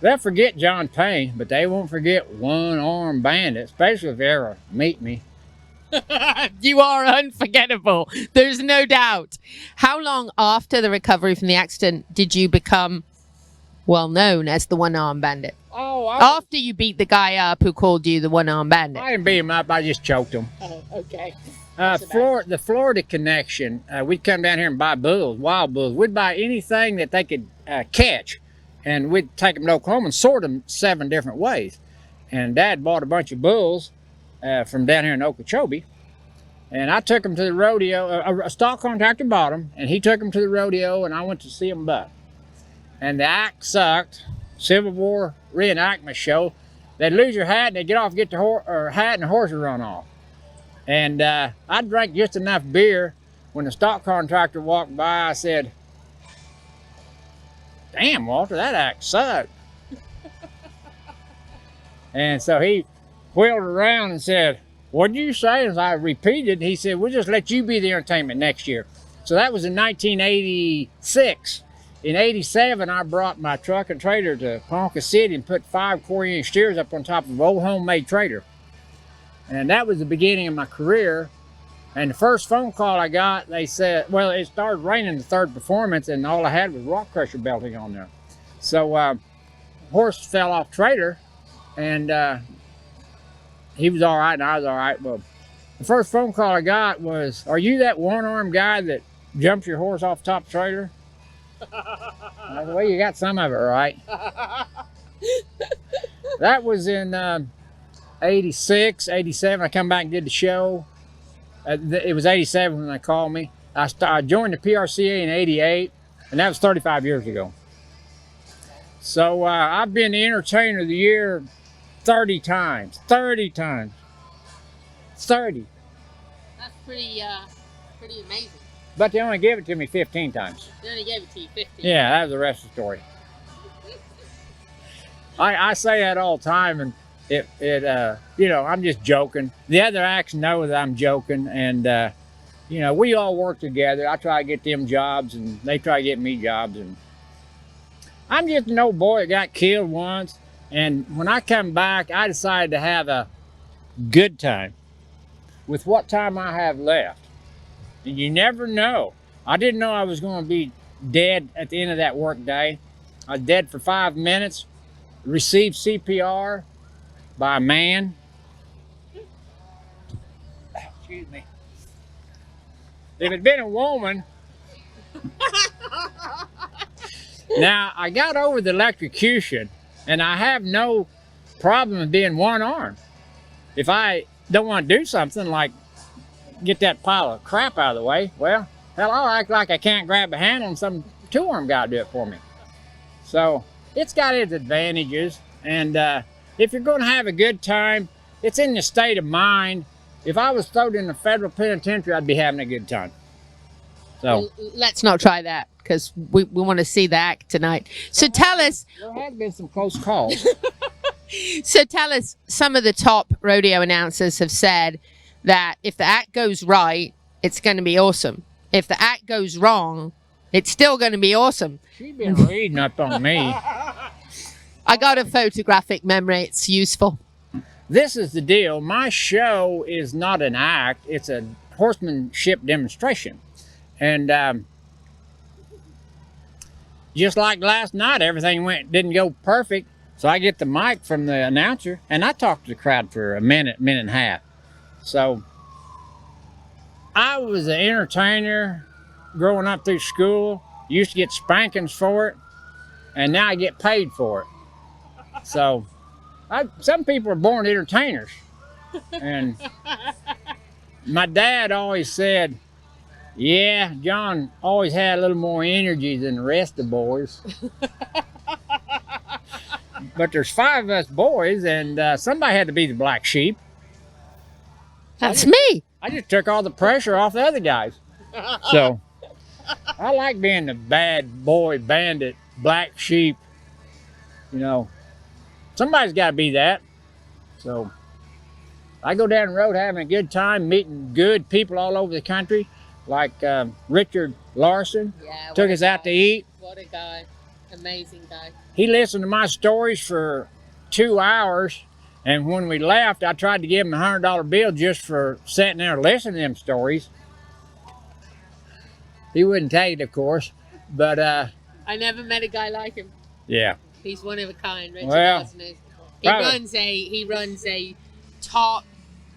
Speaker 10: they'll forget John Payne, but they won't forget One Arm Bandit, especially if they ever meet me.
Speaker 14: You are unforgettable. There's no doubt. How long after the recovery from the accident did you become well known as the One Arm Bandit?
Speaker 10: Oh,
Speaker 14: after you beat the guy up who called you the One Arm Bandit.
Speaker 10: I didn't beat him up. I just choked him.
Speaker 14: Oh, okay.
Speaker 10: The Florida connection, we'd come down here and buy bulls, wild bulls. We'd buy anything that they could catch, and we'd take them to Oklahoma and sort them 7 different ways. And Dad bought a bunch of bulls from down here in Okeechobee, and I took them to the rodeo. A stock contractor bought them, and he took them to the rodeo, and I went to see them buck. And the act sucked. Civil War reenactment show. They'd lose your hat, and they'd get off, get the hat, and the horse would run off. And I drank just enough beer. When the stock contractor walked by, I said, damn, Walter, that act sucked. And so he wheeled around and said, what'd you say? As I repeated, he said, we'll just let you be the entertainment next year. So that was in 1986. In 87, I brought my truck and trailer to Ponca City and put 5 quarter-inch steers up on top of an old homemade trailer. And that was the beginning of my career. And the first phone call I got, they said, well, it started raining the third performance, and all I had was rock crusher belting on there. So horse fell off trailer, and he was all right, and I was all right. Well, the first phone call I got was, are you that one-armed guy that jumps your horse off the top of the trailer? I said, well, you got some of it right. That was in 86, 87. I come back and did the show. It was 87 when they called me. I joined the PRCA in 88, and that was 35 years ago. So I've been the entertainer of the year 30 times. 30 times. 30.
Speaker 14: That's pretty amazing.
Speaker 10: But they only gave it to me 15 times.
Speaker 14: They only gave it to you 15.
Speaker 10: Yeah, that was the rest of the story. I say that all the time, and you know, I'm just joking. The other acts know that I'm joking, and you know, we all work together. I try to get them jobs, and they try to get me jobs, and I'm just an old boy that got killed once, and when I come back, I decided to have a good time with what time I have left. And you never know. I didn't know I was going to be dead at the end of that work day. I was dead for 5 minutes, received CPR by a man. Excuse me. If it had been a woman. Now, I got over the electrocution, and I have no problem with being one arm. If I don't want to do something like get that pile of crap out of the way, well, hell, I'll act like I can't grab a handle and some 2-arm guy do it for me. So it's got its advantages. And if you're going to have a good time, it's in the state of mind. If I was thrown in a federal penitentiary, I'd be having a good time. So
Speaker 14: let's not try that, because we want to see the act tonight. So tell us.
Speaker 10: There has been some close calls.
Speaker 14: So tell us, some of the top rodeo announcers have said that if the act goes right, it's going to be awesome. If the act goes wrong, it's still going to be awesome.
Speaker 10: She's been reading up on me.
Speaker 14: I got a photographic memory. It's useful.
Speaker 10: This is the deal. My show is not an act. It's a horsemanship demonstration. And just like last night, everything didn't go perfect. So I get the mic from the announcer, and I talk to the crowd for a minute and a half. So I was an entertainer growing up through school. Used to get spankings for it, and now I get paid for it. So some people are born entertainers. And my dad always said, yeah, John always had a little more energy than the rest of the boys. But there's 5 of us boys, and somebody had to be the black sheep.
Speaker 14: That's me.
Speaker 10: I just took all the pressure off the other guys. So I like being the bad boy bandit, black sheep. You know, somebody's got to be that. So I go down the road having a good time, meeting good people all over the country, like Richard Larson.
Speaker 14: Yeah,
Speaker 10: took us out to eat.
Speaker 14: What a guy. Amazing guy.
Speaker 10: He listened to my stories for 2 hours, and when we left, I tried to give him a $100 bill just for sitting there listening to them stories. He wouldn't take it, of course, but
Speaker 14: I never met a guy like him.
Speaker 10: Yeah.
Speaker 14: He's one of a kind. Richard
Speaker 10: Well,
Speaker 14: Larson is. He runs a top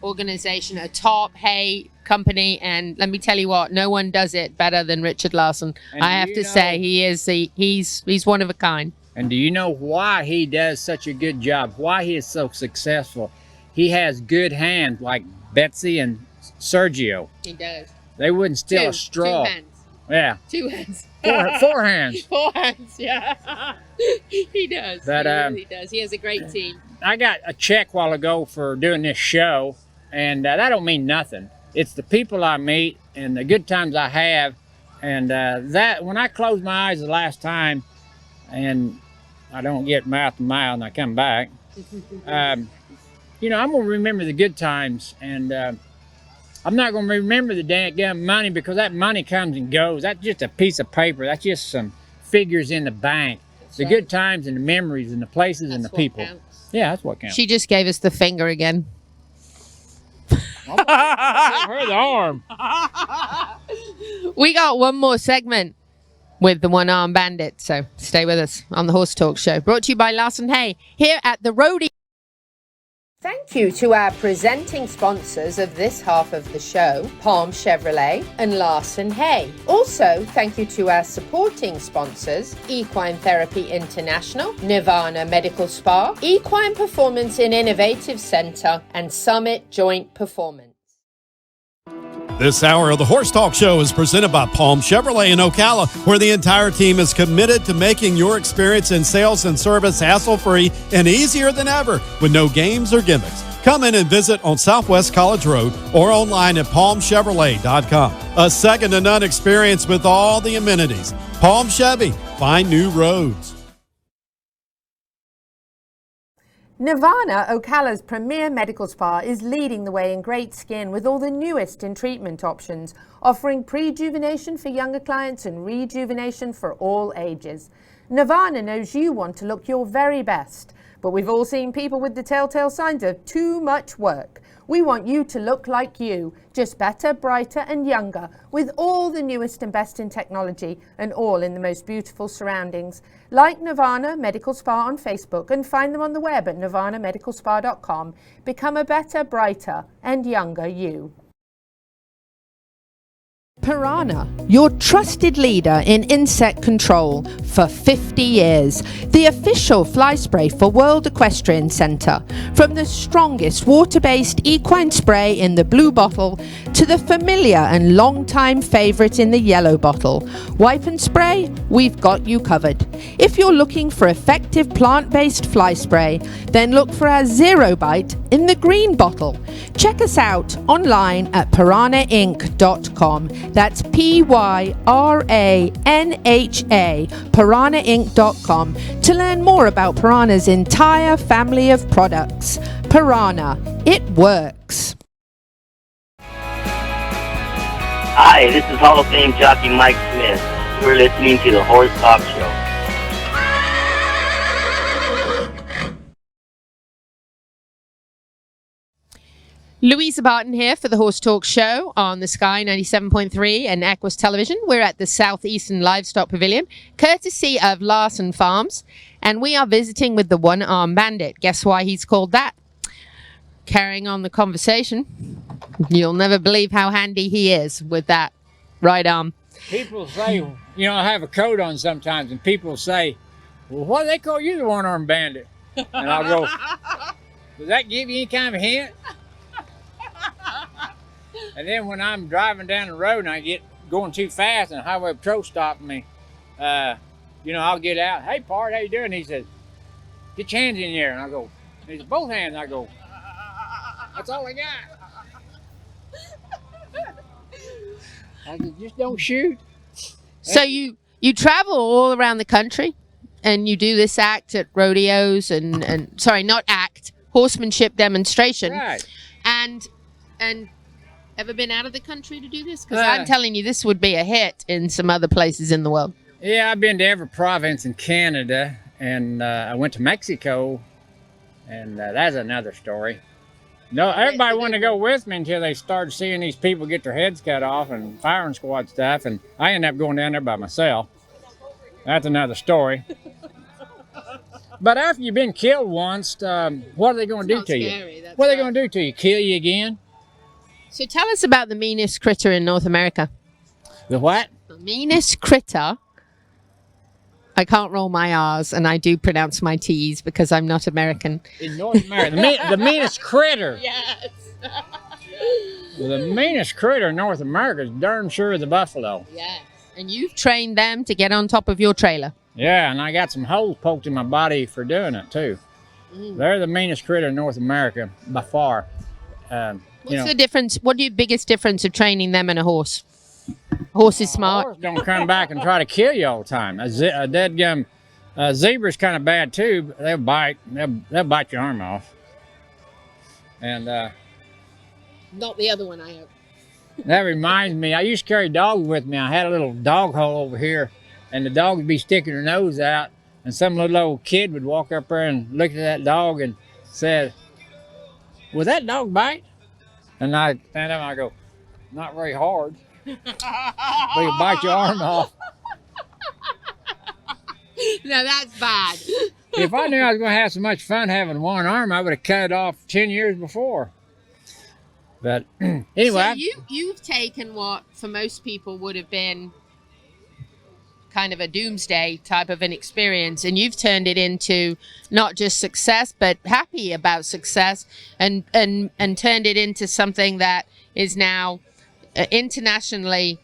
Speaker 14: organization, a top hay company, and let me tell you what, no one does it better than Richard Larson.
Speaker 10: And
Speaker 14: I have to say, he's one of a kind.
Speaker 10: And do you know why he does such a good job? Why he is so successful? He has good hands like Betsy and Sergio.
Speaker 14: He does.
Speaker 10: They wouldn't steal a straw.
Speaker 14: 2 hands.
Speaker 10: Yeah.
Speaker 14: 2 hands.
Speaker 10: 4 hands.
Speaker 14: 4 hands, yeah. He does.
Speaker 10: But,
Speaker 14: he really does. He has a great team.
Speaker 10: I got a check a while ago for doing this show, and that don't mean nothing. It's the people I meet and the good times I have, and that when I close my eyes the last time, and I don't get mouth to mouth and I come back, you know, I'm gonna remember the good times, and I'm not gonna remember the dadgum money, because that money comes and goes. That's just a piece of paper. That's just some figures in the bank. That's the right. Good times and the memories and the places and the people. Counts. Yeah, that's what counts.
Speaker 14: She just gave us the finger again.
Speaker 10: Her the arm.
Speaker 14: We got one more segment with the One Arm Bandit, so stay with us on the Horse Talk Show, brought to you by Larson Hay here at the Rodeo.
Speaker 5: Thank you to our presenting sponsors of this half of the show, Palm Chevrolet and Larson Hay. Also, thank you to our supporting sponsors, Equine Therapy International, Nirvana Medical Spa, Equine Performance Innovative Center, and Summit Joint Performance.
Speaker 11: This hour of the Horse Talk Show is presented by Palm Chevrolet in Ocala, where the entire team is committed to making your experience in sales and service hassle-free and easier than ever with no games or gimmicks. Come in and visit on Southwest College Road or online at palmchevrolet.com. A second-to-none experience with all the amenities. Palm Chevy, find new roads.
Speaker 5: Nirvana, Ocala's premier medical spa, is leading the way in great skin with all the newest in treatment options, offering prejuvenation for younger clients and rejuvenation for all ages. Nirvana knows you want to look your very best, but we've all seen people with the telltale signs of too much work. We want you to look like you, just better, brighter and younger, with all the newest and best in technology and all in the most beautiful surroundings. Like Nirvana Medical Spa on Facebook and find them on the web at nirvanamedicalspa.com. Become a better, brighter and younger you. Piranha, your trusted leader in insect control.
Speaker 14: for 50 years. The official fly spray for World Equestrian Center. From the strongest water-based equine spray in the blue bottle to the familiar and long-time favorite in the yellow bottle. Wipe and spray, we've got you covered. If you're looking for effective plant-based fly spray, then look for our Zero Bite in the green bottle. Check us out online at piranhainc.com. That's P-Y-R-A-N-H-A, piranhainc.com, to learn more about Piranha's entire family of products. Piranha, it works.
Speaker 9: Hi, this is Hall of Fame jockey Mike Smith. You're listening to the Horse Talk Show.
Speaker 14: Louisa Barton here for the Horse Talk Show on the Sky 97.3 and Equus Television. We're at the Southeastern Livestock Pavilion, courtesy of Larson Farms, and we are visiting with the One Arm Bandit. Guess why he's called that? Carrying on the conversation, you'll never believe how handy he is with that right arm.
Speaker 10: People say, you know, I have a coat on sometimes, and people say, well, why do they call you the One Arm Bandit? And I'll go, does that give you any kind of a hint? And then when I'm driving down the road and I get going too fast and the highway patrol stopping me, you know, I'll get out. Hey, Pard, how you doing? He says, get your hands in the air. And I go, he says, both hands. I go, that's all I got. I said, just don't shoot.
Speaker 14: So you travel all around the country and you do this act at rodeos and sorry, not act, horsemanship demonstration.
Speaker 10: Right.
Speaker 14: And ever been out of the country to do this? Because I'm telling you, this would be a hit in some other places in the world.
Speaker 10: Yeah, I've been to every province in Canada, and I went to Mexico, and that's another story. No, everybody wanted to go with me until they started seeing these people get their heads cut off and firing squad stuff, and I ended up going down there by myself. That's another story. But after you've been killed once, what are they going to do to you? What are they going to do to you? Kill you again?
Speaker 14: So tell us about the meanest critter in North America.
Speaker 10: The what?
Speaker 14: The meanest critter. I can't roll my R's, and I do pronounce my T's because I'm not American.
Speaker 10: In North America, the meanest critter.
Speaker 14: Yes.
Speaker 10: Well, the meanest critter in North America is darn sure the buffalo.
Speaker 14: Yes. And you've trained them to get on top of your trailer.
Speaker 10: Yeah, and I got some holes poked in my body for doing it, too. They're the meanest critter in North America, by far.
Speaker 14: What's the difference? What the biggest difference of training them and a horse? A horse is smart.
Speaker 10: A horse don't come back and try to kill you all the time. A dead gum zebra's kind of bad, too. But they'll bite. They'll bite your arm off. And
Speaker 14: not the other one, I hope.
Speaker 10: That reminds me, I used to carry dogs with me. I had a little dog hole over here, and the dog would be sticking her nose out, and some little old kid would walk up there and look at that dog and said, will that dog bite? And I stand up and I go, not very hard. But he'll bite your arm off.
Speaker 14: No, that's bad.
Speaker 10: If I knew I was going to have so much fun having one arm, I would have cut it off 10 years before. But anyway.
Speaker 14: So you've taken what for most people would have been kind of a doomsday type of an experience, and you've turned it into not just success, but happy about success, and turned it into something that is now internationally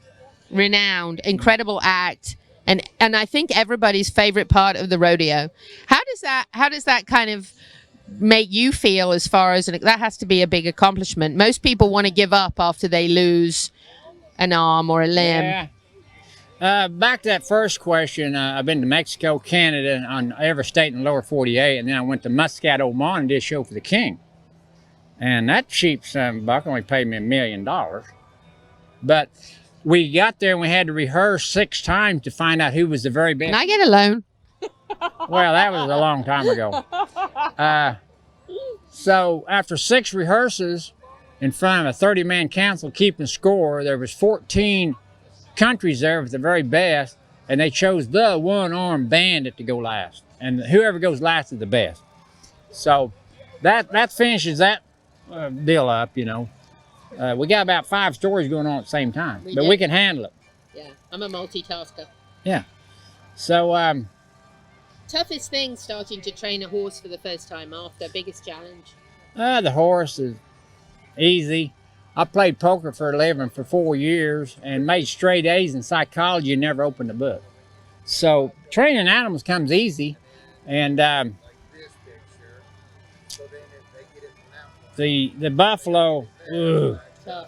Speaker 14: renowned, incredible act, and I think everybody's favorite part of the rodeo. How does that kind of make you feel as far as that has to be a big accomplishment? Most people want to give up after they lose an arm or a limb.
Speaker 10: Yeah. Back to that first question, I've been to Mexico, Canada, on every state in the lower 48, and then I went to Muscat, Oman, and did a show for the king. And that cheap son buck only paid me $1 million. But we got there and we had to rehearse 6 times to find out who was the very best.
Speaker 14: Can I get a loan?
Speaker 10: Well, that was a long time ago. So after 6 rehearsals in front of a 30-man council keeping score, there was 14 countries there with the very best, and they chose the One Arm Bandit to go last. And whoever goes last is the best. So that finishes that deal up, you know. We got about 5 stories going on at the same time, but we can handle it.
Speaker 14: Yeah, I'm a multitasker.
Speaker 10: Yeah. So,
Speaker 14: Toughest thing starting to train a horse for the first time after, biggest challenge?
Speaker 10: the horse is easy. I played poker for a living for 4 years and made straight A's in psychology and never opened a book. So training animals comes easy. And the buffalo, ugh,
Speaker 14: Tough.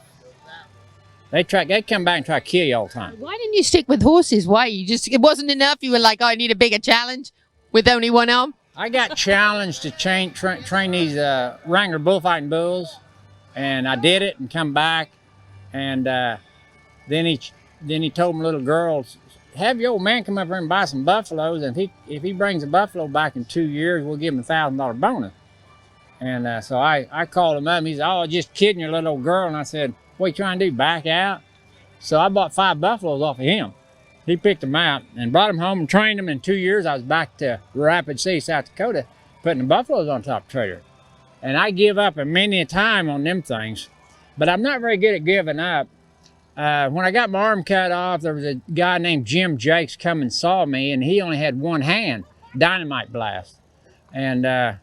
Speaker 10: they come back and try to kill you all the time.
Speaker 14: Why didn't you stick with horses? Why? It wasn't enough? You were like, oh, I need a bigger challenge with only one arm?
Speaker 10: I got challenged to train these Wrangler bullfighting bulls, and I did it and come back. And then he told my little girls, have your old man come up here and buy some buffaloes, and if he brings a buffalo back in 2 years, we'll give him a $1,000 bonus. And so I called him up, and he said, oh, just kidding, your little old girl. And I said, what you trying to do, back out? So I bought 5 buffaloes off of him. He picked them out and brought them home and trained them. In 2 years, I was back to Rapid City, South Dakota, putting the buffaloes on top of the trailer. And I give up a many a time on them things, but I'm not very good at giving up. When I got my arm cut off, there was a guy named Jim Jakes come and saw me, and he only had one hand, dynamite blast. And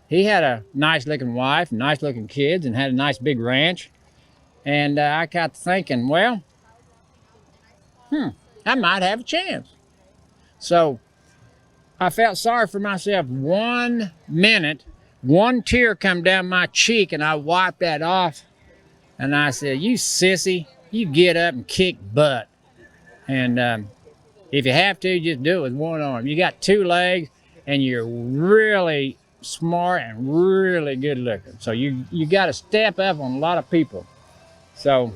Speaker 10: he had a nice-looking wife, nice-looking kids, and had a nice big ranch. And I got to thinking, well, I might have a chance. So I felt sorry for myself 1 minute. One tear come down my cheek, and I wiped that off. And I said, you sissy, you get up and kick butt. And if you have to, just do it with one arm. You got 2 legs, and you're really smart and really good looking. So you got to step up on a lot of people. So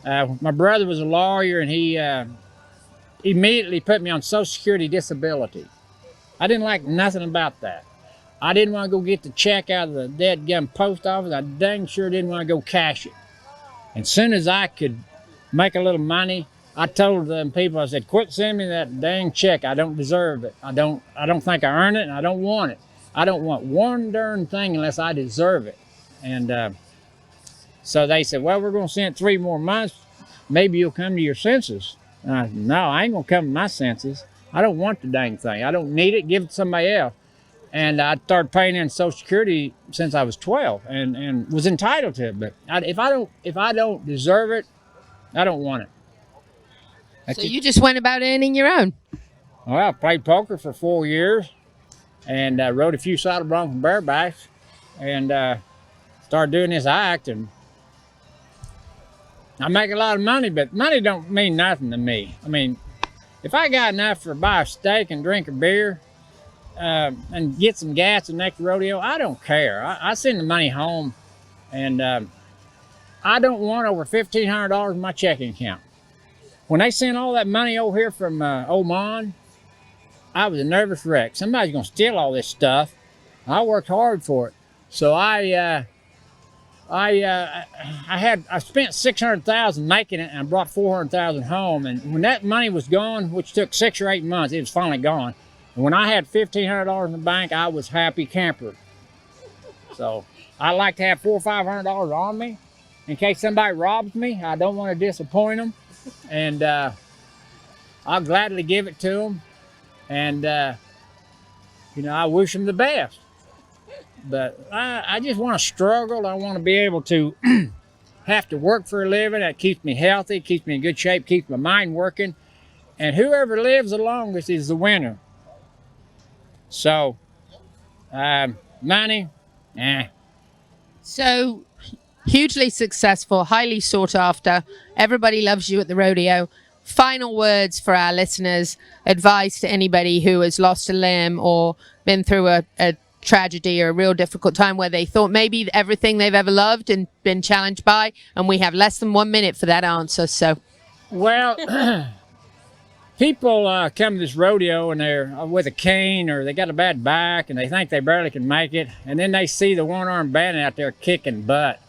Speaker 10: my brother was a lawyer, and he immediately put me on Social Security disability. I didn't like nothing about that. I didn't want to go get the check out of the dead gum post office. I dang sure didn't want to go cash it. And as soon as I could make a little money, I told them people, I said, quit sending me that dang check. I don't deserve it. I don't think I earned it, and I don't want it. I don't want one darn thing unless I deserve it. And so they said, well, we're going to send it 3 more months. Maybe you'll come to your senses. And I said, no, I ain't going to come to my senses. I don't want the dang thing. I don't need it. Give it to somebody else. And I started paying in Social Security since I was 12 and was entitled to it. But if I don't deserve it, I don't want it.
Speaker 14: So you just went about earning your own?
Speaker 10: Well, I played poker for 4 years and rode a few saddle broncs and barebacks and started doing this act. And I make a lot of money, but money don't mean nothing to me. I mean, if I got enough to buy a steak and drink a beer, and get some gas the next rodeo, I don't care. I send the money home, and I don't want over $1,500 in my checking account. When they sent all that money over here from Oman, I was a nervous wreck. Somebody's gonna steal all this stuff. I worked hard for it, so I spent $600,000 making it, and I brought $400,000 home. And when that money was gone, which took 6 or 8 months, it was finally gone. When I had $1,500 in the bank, I was happy camper. So I like to have $400 or $500 on me in case somebody robs me. I don't want to disappoint them, and I'll gladly give it to them. And I wish them the best. But I just want to struggle. I want to be able to have to work for a living. That keeps me healthy, keeps me in good shape, keeps my mind working. And whoever lives the longest is the winner. So, money,
Speaker 14: So, hugely successful, highly sought after. Everybody loves you at the rodeo. Final words for our listeners, advice to anybody who has lost a limb or been through a tragedy or a real difficult time where they thought maybe everything they've ever loved and been challenged by, and we have less than 1 minute for that answer. So,
Speaker 10: well, people come to this rodeo and they're with a cane or they got a bad back and they think they barely can make it. And then they see the One Arm Bandit out there kicking butt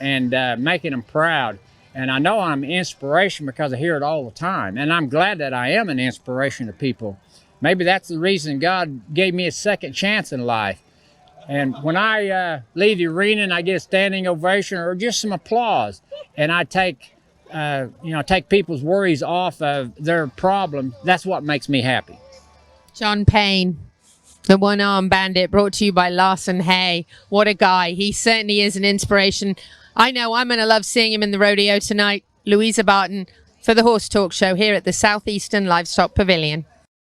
Speaker 10: and making them proud. And I know I'm an inspiration because I hear it all the time. And I'm glad that I am an inspiration to people. Maybe that's the reason God gave me a second chance in life. And when I leave the arena and I get a standing ovation or just some applause, and I take people's worries off of their problems, that's what makes me happy.
Speaker 14: John Payne, the One Arm Bandit, brought to you by Larson Hay. What a guy. He certainly is an inspiration. I know I'm going to love seeing him in the rodeo tonight. Louisa Barton for the Horse Talk Show here at the Southeastern Livestock Pavilion.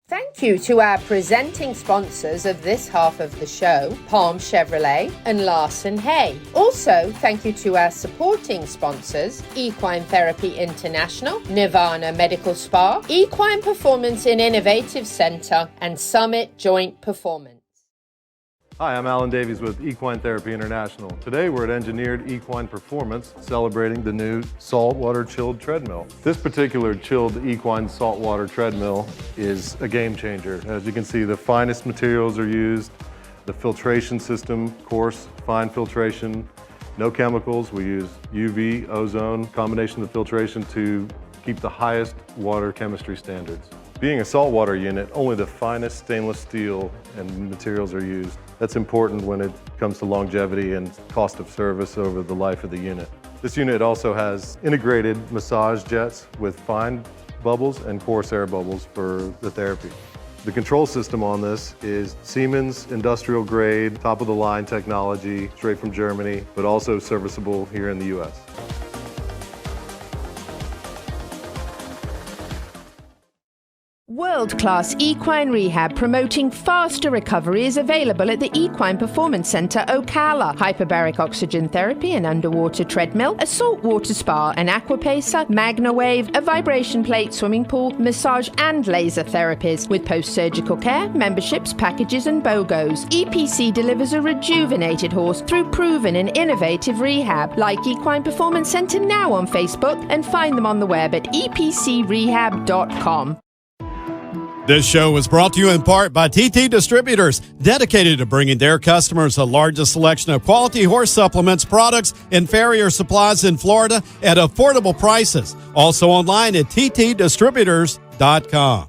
Speaker 14: Thank you to our presenting sponsors of this half of the show, Palm Chevrolet and Larson Hay. Also, thank you to our supporting sponsors, Equine Therapy International, Nirvana Medical Spa, Equine Performance Innovative Center, and Summit Joint Performance.
Speaker 15: Hi, I'm Alan Davies with Equine Therapy International. Today we're at Engineered Equine Performance celebrating the new saltwater chilled treadmill. This particular chilled equine saltwater treadmill is a game changer. As you can see, the finest materials are used. The filtration system, coarse, fine filtration, no chemicals. We use UV, ozone, combination of filtration to keep the highest water chemistry standards. Being a saltwater unit, only the finest stainless steel and materials are used. That's important when it comes to longevity and cost of service over the life of the unit. This unit also has integrated massage jets with fine bubbles and coarse air bubbles for the therapy. The control system on this is Siemens industrial grade, top of the line technology, straight from Germany, but also serviceable here in the US.
Speaker 14: World-class equine rehab promoting faster recovery is available at the Equine Performance Center, Ocala. Hyperbaric oxygen therapy, an underwater treadmill, a saltwater spa, an aquapacer, MagnaWave, a vibration plate, swimming pool, massage and laser therapies. With post-surgical care, memberships, packages and BOGOs, EPC delivers a rejuvenated horse through proven and innovative rehab. Like Equine Performance Center now on Facebook and find them on the web at epcrehab.com.
Speaker 11: This show is brought to you in part by TT Distributors, dedicated to bringing their customers the largest selection of quality horse supplements, products, and farrier supplies in Florida at affordable prices. Also online at ttdistributors.com.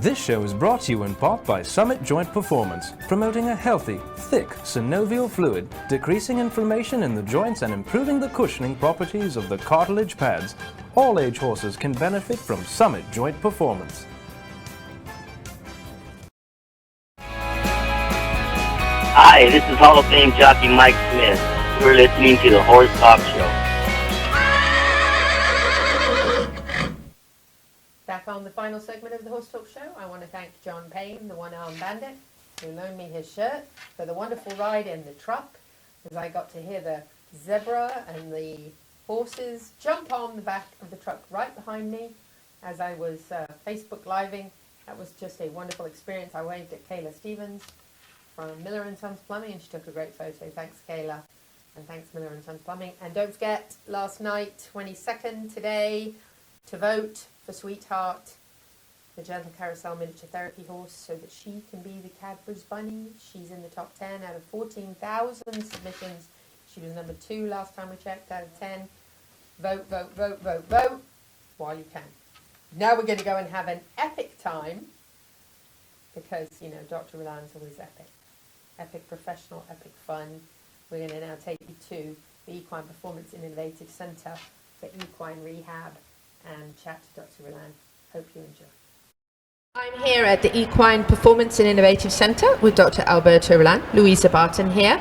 Speaker 6: This show is brought to you in part by Summit Joint Performance, promoting a healthy, thick synovial fluid, decreasing inflammation in the joints and improving the cushioning properties of the cartilage pads. All age horses can benefit from Summit Joint Performance.
Speaker 9: Hi, this is Hall of Fame jockey Mike Smith. You're listening to the Horse Talk Show.
Speaker 14: Back on the final segment of the Horse Talk Show, I want to thank John Payne, the One Arm Bandit, who loaned me his shirt for the wonderful ride in the truck, as I got to hear the zebra and the horses jump on the back of the truck right behind me as I was Facebook living. That was just a wonderful experience. I waved at Kayla Stevens from Miller & Sons Plumbing, and she took a great photo. Thanks, Kayla, and thanks, Miller & Sons Plumbing. And don't forget, last night, 22nd today, to vote for Sweetheart, the Gentle Carousel Miniature Therapy Horse, so that she can be the Cadbury's Bunny. She's in the top 10 out of 14,000 submissions. She was number 2 last time we checked out of 10. Vote, vote, vote, vote, vote while you can. Now we're going to go and have an epic time because, you know, Dr. Roland's always epic. Epic professional, epic fun. We're going to now take you to the Equine Performance Innovative Center for Equine Rehab and chat to Dr. Roland. Hope you enjoy. I'm here at the Equine Performance and Innovative Center with Dr. Alberto Roland, Louisa Barton here.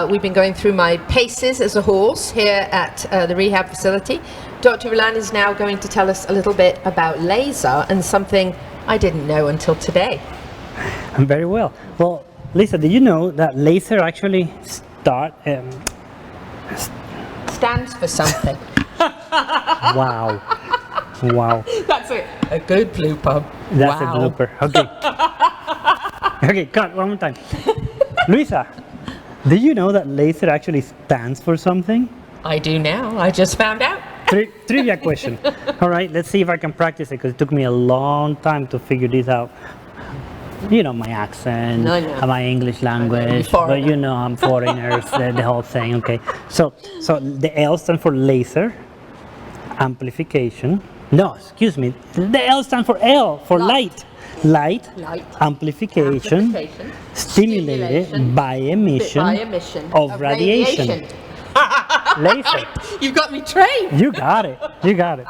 Speaker 14: We've been going through my paces as a horse here at the rehab facility. Dr. Roland is now going to tell us a little bit about laser and something I didn't know until today.
Speaker 16: Very well. Well, Lisa, did you know that laser actually
Speaker 14: stands for something?
Speaker 16: Wow. Wow.
Speaker 14: That's a good blooper.
Speaker 16: That's
Speaker 14: wow.
Speaker 16: a blooper. Okay. Okay, cut one more time. Luisa, did you know that laser actually stands for something?
Speaker 14: I do now. I just found out.
Speaker 16: Trivia question. All right, let's see if I can practice it because it took me a long time to figure this out. You know my accent, my English language, but you know I'm foreigners, the whole thing. Okay, so the L stands for laser, amplification. No, excuse me. The L stands for L, for light. Light, amplification, stimulated by emission of radiation. Laser.
Speaker 14: You got me trained.
Speaker 16: You got it. You got it.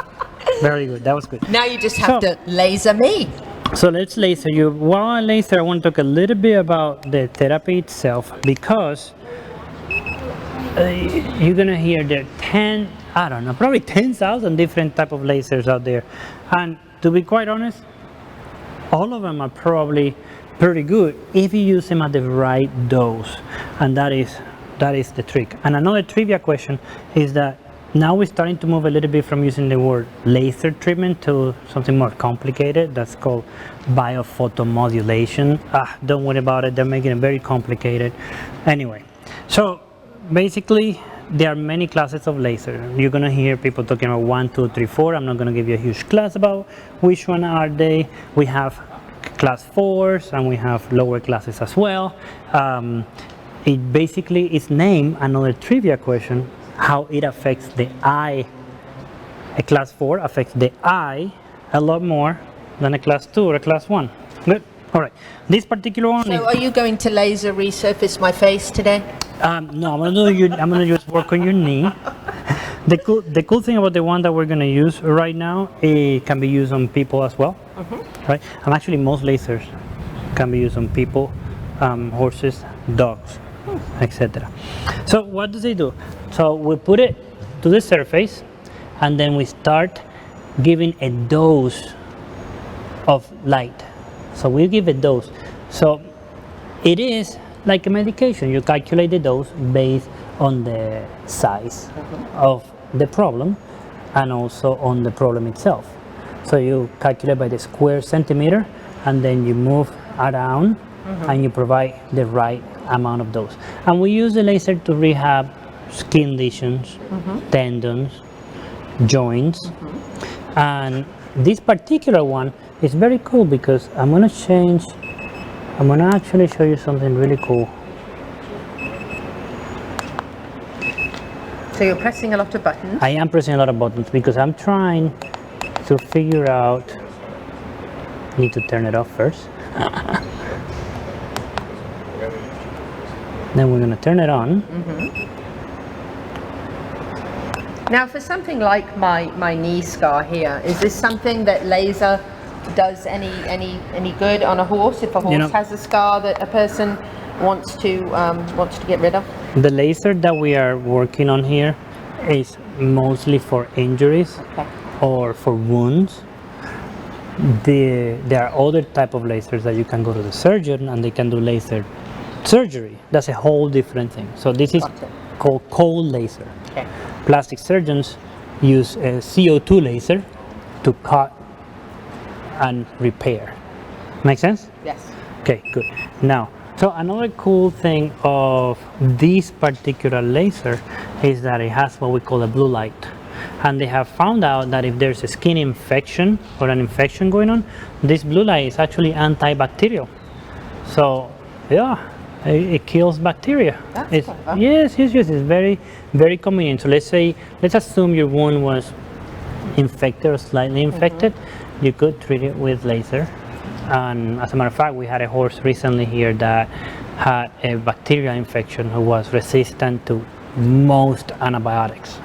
Speaker 16: Very good. That was good.
Speaker 14: Now you just have to laser me.
Speaker 16: So let's laser you. While I laser, I want to talk a little bit about the therapy itself, because you're gonna hear there are probably 10,000 different type of lasers out there, and to be quite honest, all of them are probably pretty good if you use them at the right dose, and that is the trick. And another trivia question is that now we're starting to move a little bit from using the word laser treatment to something more complicated that's called biophotomodulation. Don't worry about it, they're making it very complicated. Anyway, so basically there are many classes of laser. You're going to hear people talking about 1, 2, 3, 4. I'm not going to give you a huge class about which one are they. We have class 4s and we have lower classes as well. It basically is named, another trivia question, how it affects the eye. A class 4 affects the eye a lot more than a class 2 or a class 1. Good. All right. This particular one.
Speaker 14: So, are you going to laser resurface my face today?
Speaker 16: No, I'm gonna just work on your knee. The cool thing about the one that we're gonna use right now, it can be used on people as well, right? And actually, most lasers can be used on people, horses, dogs, etc. So what do they do? So we put it to the surface, and then we start giving a dose of light. So we give a dose. So it is like a medication. You calculate the dose based on the size of the problem and also on the problem itself. So you calculate by the square centimeter, and then you move around and you provide the right amount of dose. And we use the laser to rehab skin lesions, tendons, joints. And this particular one is very cool because I'm going to actually show you something really cool.
Speaker 5: So you're pressing a lot of buttons?
Speaker 16: I am pressing a lot of buttons because I'm trying to figure out, need to turn it off first. Then we're going to turn it on.
Speaker 5: Now for something like my knee scar here, is this something that laser does any good on a horse if a horse has a scar that a person wants to get rid of?
Speaker 16: The laser that we are working on here is mostly for injuries or for wounds. There are other type of lasers that you can go to the surgeon and they can do laser surgery. That's a whole different thing. So this is called cold laser. Plastic surgeons use a CO2 laser to cut and repair. Make sense?
Speaker 5: Yes.
Speaker 16: Okay, good. Now, so another cool thing of this particular laser is that it has what we call a blue light. And they have found out that if there's a skin infection or an infection going on, this blue light is actually antibacterial. So, yeah, it kills bacteria. Yes, it's very, very convenient. So let's assume your wound was infected or slightly infected. You could treat it with laser. And as a matter of fact, we had a horse recently here that had a bacterial infection who was resistant to most antibiotics.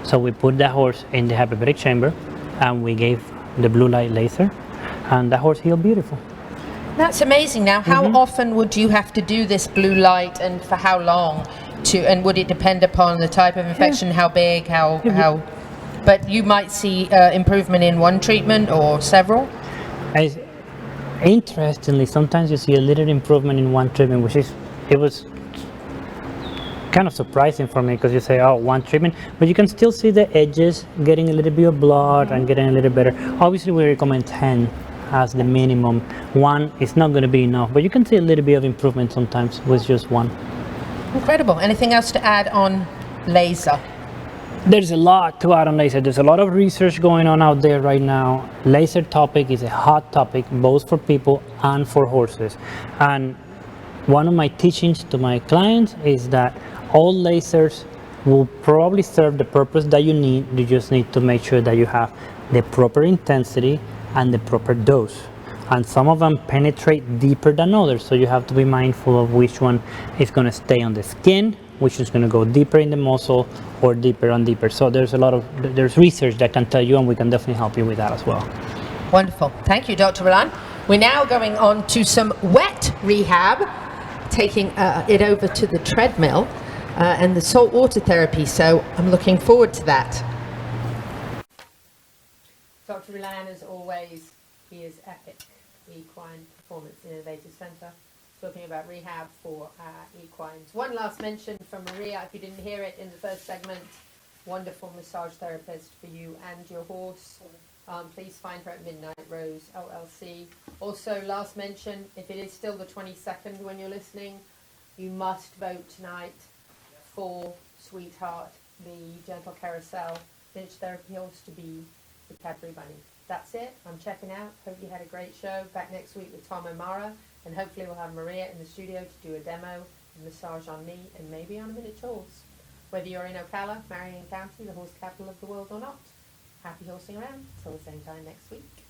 Speaker 16: So we put that horse in the hyperbaric chamber and we gave the blue light laser, and that horse healed beautiful.
Speaker 14: That's amazing. Now, how often would you have to do this blue light, and for how long? And would it depend upon the type of infection, how big, how? But you might see improvement in one treatment or several.
Speaker 16: Interestingly, sometimes you see a little improvement in one treatment, it was kind of surprising for me, because you say, oh, one treatment, but you can still see the edges getting a little bit of blood and getting a little better. Obviously, we recommend 10 as the minimum. One is not going to be enough, but you can see a little bit of improvement sometimes with just one.
Speaker 14: Incredible. Anything else to add on laser?
Speaker 16: There's a lot to add on laser. There's a lot of research going on out there right now. Laser topic is a hot topic, both for people and for horses. And one of my teachings to my clients is that all lasers will probably serve the purpose that you need. You just need to make sure that you have the proper intensity and the proper dose. And some of them penetrate deeper than others, so you have to be mindful of which one is going to stay on the skin which is going to go deeper in the muscle or deeper and deeper. So there's there's research that can tell you, and we can definitely help you with that as well.
Speaker 14: Wonderful. Thank you, Dr. Roland. We're now going on to some wet rehab, taking it over to the treadmill and the saltwater therapy. So I'm looking forward to that. Dr. Roland, as always, he is epic. The Equine Performance Innovative Center, talking about rehab for equines. One last mention from Maria, if you didn't hear it in the first segment, wonderful massage therapist for you and your horse. Please find her at Midnight Rose LLC. Also, last mention, if it is still the 22nd when you're listening, you must vote tonight for Sweetheart, the gentle carousel finish therapy horse, to be the Cadbury Bunny. That's it. I'm checking out. Hope you had a great show. Back next week with Tom O'Mara, and hopefully we'll have Maria in the studio to do a demo, a massage on me, and maybe on a miniature horse. Whether you're in Ocala, Marion County, the horse capital of the world, or not. Happy horsing around. Till the same time next week.